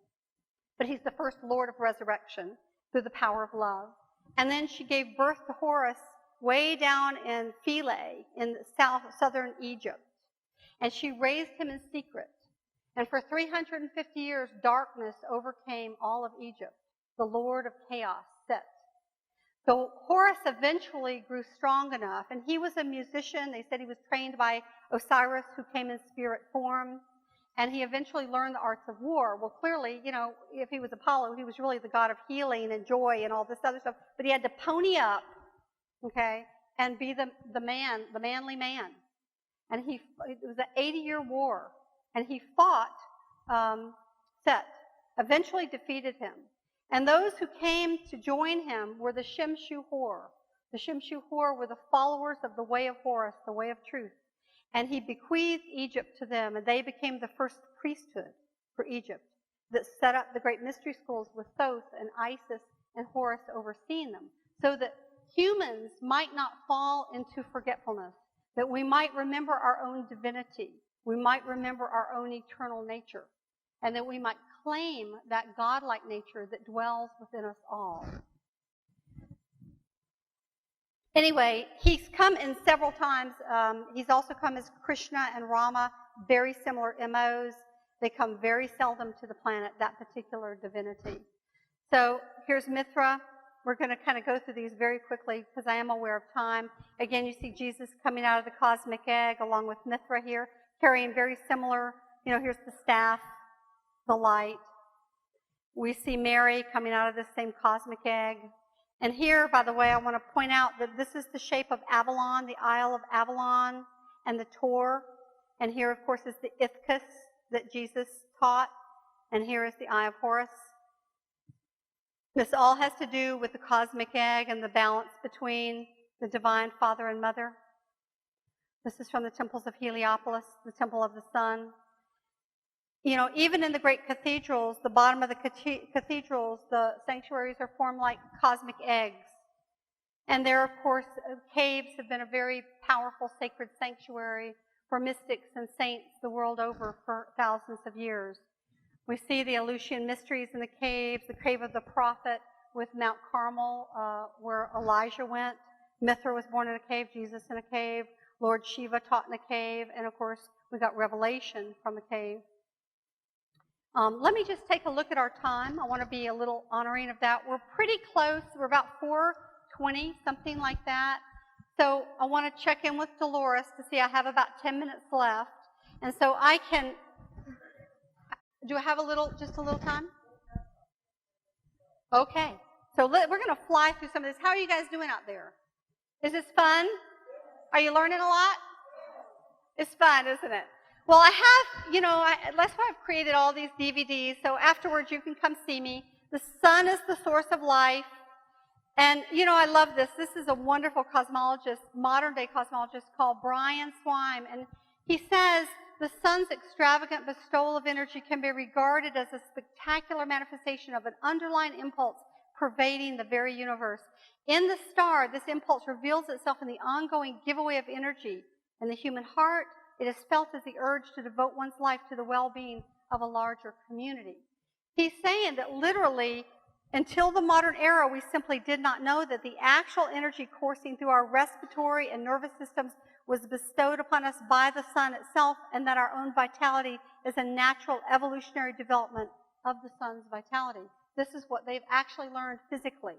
But he's the first Lord of resurrection through the power of love. And then she gave birth to Horus way down in Philae in southern Egypt. And she raised him in secret. And for 350 years, darkness overcame all of Egypt. The Lord of chaos, Set. So Horus eventually grew strong enough, and he was a musician. They said he was trained by Osiris, who came in spirit form, and he eventually learned the arts of war. Well, clearly, if he was Apollo, he was really the god of healing and joy and all this other stuff, but he had to pony up, okay, and be the manly man. And it was an 80-year war, and he fought Set, eventually defeated him. And those who came to join him were the Shem-Shu-Hor. The Shem-Shu-Hor were the followers of the way of Horus, the way of truth. And he bequeathed Egypt to them, and they became the first priesthood for Egypt that set up the great mystery schools with Thoth and Isis and Horus overseeing them, so that humans might not fall into forgetfulness, that we might remember our own divinity, we might remember our own eternal nature, and that we might claim that godlike nature that dwells within us all. Anyway, he's come in several times. He's also come as Krishna and Rama, very similar MOs. They come very seldom to the planet, that particular divinity. So here's Mithra. We're going to kind of go through these very quickly because I am aware of time. Again, you see Jesus coming out of the cosmic egg along with Mithra here, carrying very similar, here's the staff, the light. We see Mary coming out of this same cosmic egg. And here, by the way, I want to point out that this is the shape of Avalon, the Isle of Avalon, and the Tor. And here, of course, is the Ithcus that Jesus taught. And here is the Eye of Horus. This all has to do with the cosmic egg and the balance between the divine Father and Mother. This is from the temples of Heliopolis, the Temple of the Sun. Even in the great cathedrals, the bottom of the cathedrals, the sanctuaries are formed like cosmic eggs. And there, of course, caves have been a very powerful sacred sanctuary for mystics and saints the world over for thousands of years. We see the Eleusinian mysteries in the caves, the cave of the prophet with Mount Carmel, where Elijah went. Mithra was born in a cave, Jesus in a cave, Lord Shiva taught in a cave, and of course, we got Revelation from a cave. Let me just take a look at our time. I want to be a little honoring of that. We're pretty close. We're about 4:20, something like that. So I want to check in with Dolores to see I have about 10 minutes left. And so I can, do I have just a little time? Okay. So we're going to fly through some of this. How are you guys doing out there? Is this fun? Are you learning a lot? It's fun, isn't it? Well, I have, that's why I've created all these DVDs, so afterwards you can come see me. The sun is the source of life, and, I love this. This is a wonderful cosmologist, modern-day cosmologist called Brian Swime, and he says the sun's extravagant bestowal of energy can be regarded as a spectacular manifestation of an underlying impulse pervading the very universe. In the star, this impulse reveals itself in the ongoing giveaway of energy. In the human heart, it is felt as the urge to devote one's life to the well-being of a larger community. He's saying that literally, until the modern era, we simply did not know that the actual energy coursing through our respiratory and nervous systems was bestowed upon us by the sun itself, and that our own vitality is a natural evolutionary development of the sun's vitality. This is what they've actually learned physically.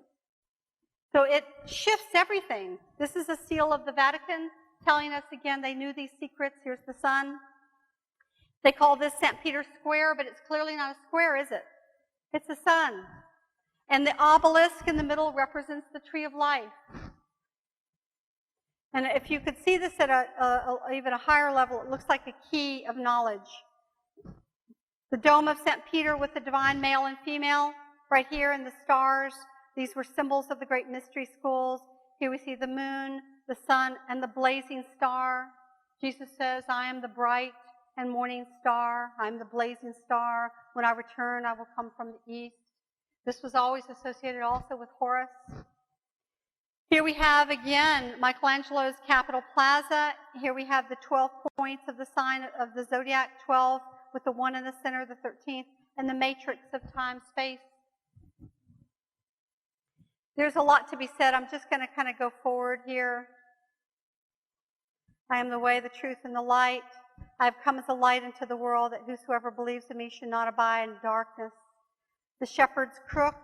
So it shifts everything. This is a seal of the Vatican, telling us again they knew these secrets. Here's the sun. They call this St. Peter's Square, but it's clearly not a square, is it? It's a sun. And the obelisk in the middle represents the tree of life. And if you could see this at even a higher level, it looks like a key of knowledge. The dome of St. Peter with the divine male and female right here, and the stars. These were symbols of the great mystery schools. Here we see the moon, the sun, and the blazing star. Jesus says, I am the bright and morning star. I am the blazing star. When I return, I will come from the east. This was always associated also with Horus. Here we have, again, Michelangelo's Capitol Plaza. Here we have the 12 points of the sign of the zodiac, 12 with the 1 in the center, the 13th, and the matrix of time-space. There's a lot to be said. I'm just going to kind of go forward here. I am the way, the truth, and the light. I have come as a light into the world, that whosoever believes in me should not abide in darkness. The shepherd's crook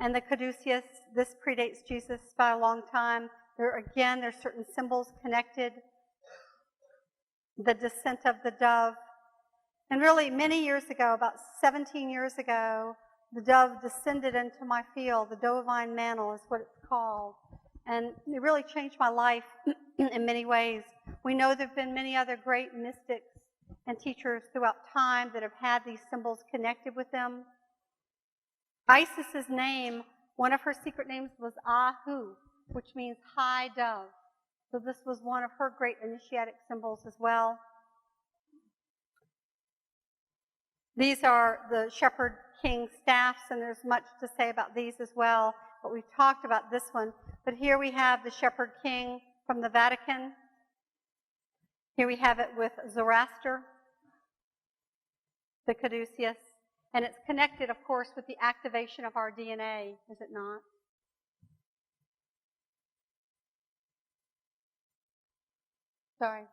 and the caduceus, this predates Jesus by a long time. There's certain symbols connected. The descent of the dove. And really, many years ago, about 17 years ago, the dove descended into my field. The divine mantle is what it's called. And it really changed my life in many ways. We know there have been many other great mystics and teachers throughout time that have had these symbols connected with them. Isis's name, one of her secret names was Ahu, which means high dove. So this was one of her great initiatic symbols as well. These are the shepherd king staffs, and there's much to say about these as well, but we've talked about this one. But here we have the shepherd king from the Vatican. Here we have it with Zoroaster, the caduceus, and it's connected, of course, with the activation of our DNA, is it not? Sorry.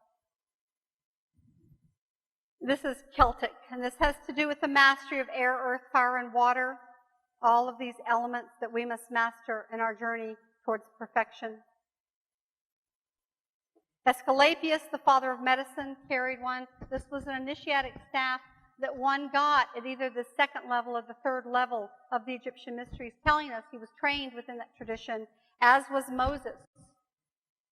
This is Celtic, and this has to do with the mastery of air, earth, fire, and water, all of these elements that we must master in our journey towards perfection. Asclepius, the father of medicine, carried one. This was an initiatic staff that one got at either the second level or the third level of the Egyptian mysteries, telling us he was trained within that tradition, as was Moses.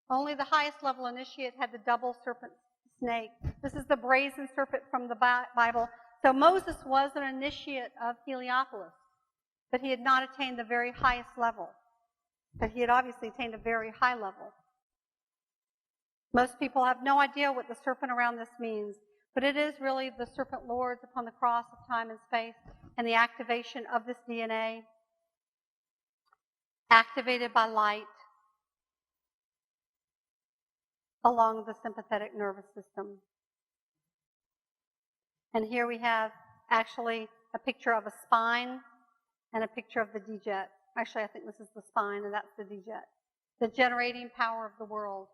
Only the highest level initiate had the double serpent snake. This is the brazen serpent from the Bible. So Moses was an initiate of Heliopolis, but he had not attained the very highest level. But he had obviously attained a very high level. Most people have no idea what the serpent around this means, but it is really the serpent lords upon the cross of time and space and the activation of this DNA, activated by light along the sympathetic nervous system. And here we have actually a picture of a spine and a picture of the D-jet. Actually, I think this is the spine and that's the D-jet. The generating power of the world.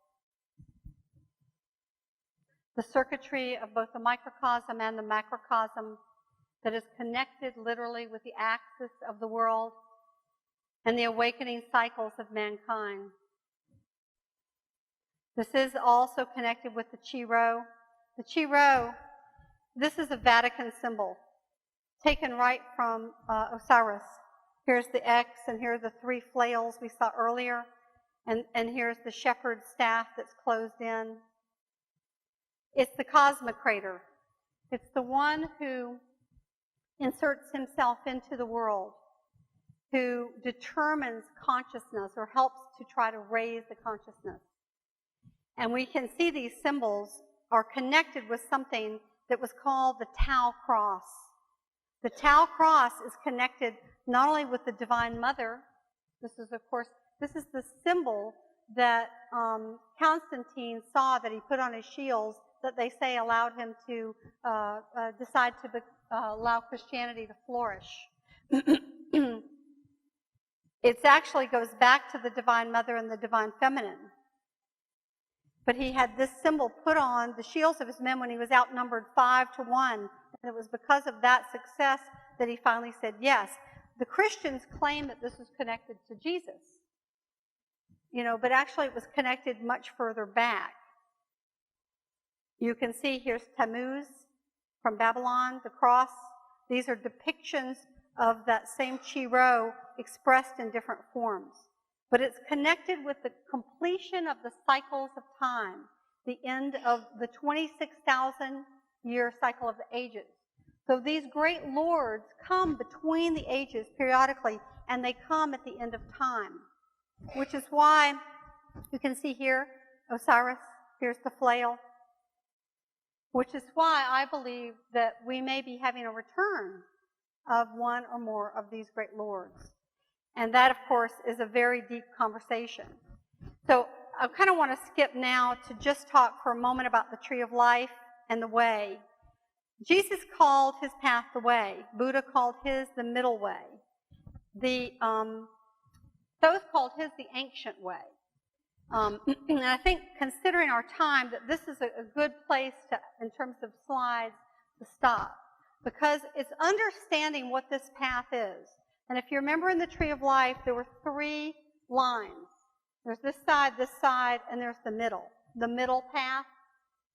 The circuitry of both the microcosm and the macrocosm that is connected literally with the axis of the world and the awakening cycles of mankind. This is also connected with the Chi-Rho. The Chi-Rho, this is a Vatican symbol taken right from Osiris. Here's the X, and here are the 3 flails we saw earlier, and here's the shepherd's staff that's closed in. It's the cosmocrator. It's the one who inserts himself into the world, who determines consciousness or helps to try to raise the consciousness. And we can see these symbols are connected with something that was called the Tau cross. The Tau cross is connected not only with the Divine Mother. This is the symbol that Constantine saw that he put on his shields that they say allowed him to decide to allow Christianity to flourish. It actually goes back to the Divine Mother and the Divine Feminine. But he had this symbol put on the shields of his men when he was outnumbered 5-1. And it was because of that success that he finally said yes. The Christians claim that this was connected to Jesus. But actually it was connected much further back. You can see here's Tammuz from Babylon, the cross. These are depictions of that same Chi-Rho expressed in different forms. but it's connected with the completion of the cycles of time, the end of the 26,000-year cycle of the ages. So these great lords come between the ages periodically, and they come at the end of time, which is why you can see here Osiris, here's the flail, which is why I believe that we may be having a return of one or more of these great lords. And that, of course, is a very deep conversation. So I kind of want to skip now to just talk for a moment about the tree of life and the way. Jesus called his path the way. Buddha called his the middle way. Thoth called his the ancient way. And I think, considering our time, that this is a good place to, in terms of slides, to stop, because it's understanding what this path is. And if you remember in the tree of life, there were 3 lines. There's this side, and there's the middle path.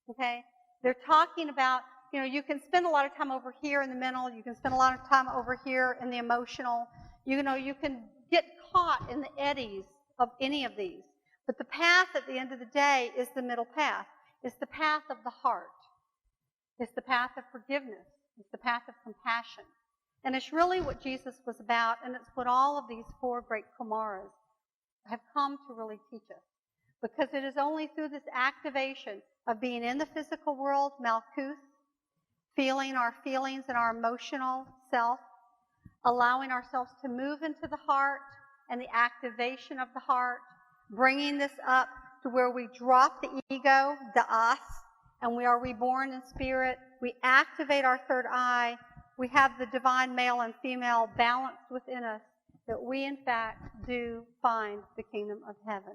Okay? They're talking about, you can spend a lot of time over here in the mental, you can spend a lot of time over here in the emotional. You can get caught in the eddies of any of these. But the path at the end of the day is the middle path. It's the path of the heart. It's the path of forgiveness. It's the path of compassion. And it's really what Jesus was about, and it's what all of these 4 great Kumaras have come to really teach us. Because it is only through this activation of being in the physical world, Malkuth, feeling our feelings and our emotional self, allowing ourselves to move into the heart and the activation of the heart, bringing this up to where we drop the ego, the us, and we are reborn in spirit. We activate our third eye. We have the divine male and female balanced within us, that we, in fact, do find the kingdom of heaven.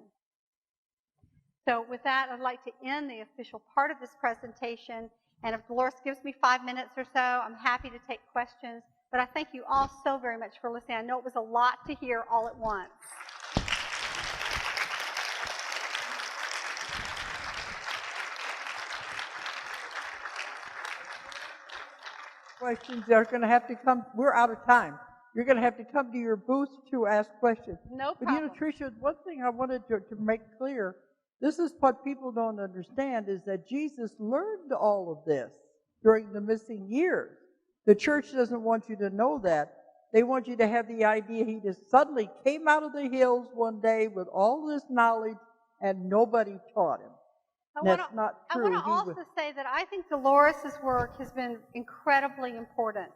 So with that, I'd like to end the official part of this presentation. And if Dolores gives me 5 minutes or so, I'm happy to take questions. But I thank you all so very much for listening. I know it was a lot to hear all at once. Questions are going to have to come. We're out of time. You're going to have to come to your booth to ask questions. No problem. problem. But Tricia, one thing I wanted to make clear, this is what people don't understand, is that Jesus learned all of this during the missing years. The church doesn't want you to know that. They want you to have the idea he just suddenly came out of the hills one day with all this knowledge and nobody taught him. That's not true. I want to also say that I think Dolores' work has been incredibly important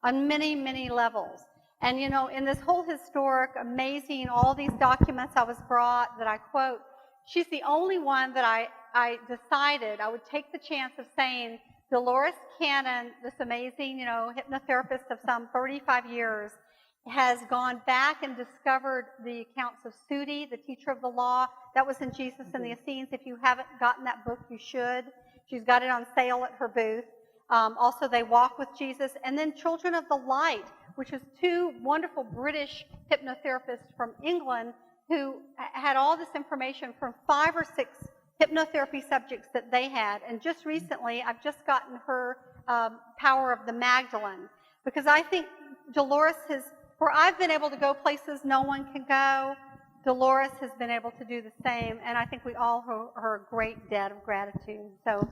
on many, many levels. And, in this whole historic, amazing, all these documents I was brought that I quote, she's the only one that I decided I would take the chance of saying, Dolores Cannon, this amazing, hypnotherapist of some 35 years, has gone back and discovered the accounts of Sudi, the teacher of the law. That was in Jesus and the Essenes. If you haven't gotten that book, you should. She's got it on sale at her booth. Also, They Walk with Jesus. And then Children of the Light, which is 2 wonderful British hypnotherapists from England who had all this information from 5 or 6 hypnotherapy subjects that they had. And just recently, I've just gotten her Power of the Magdalene, because I think Dolores has, where I've been able to go places no one can go, Dolores has been able to do the same, and I think we all owe her a great debt of gratitude. So.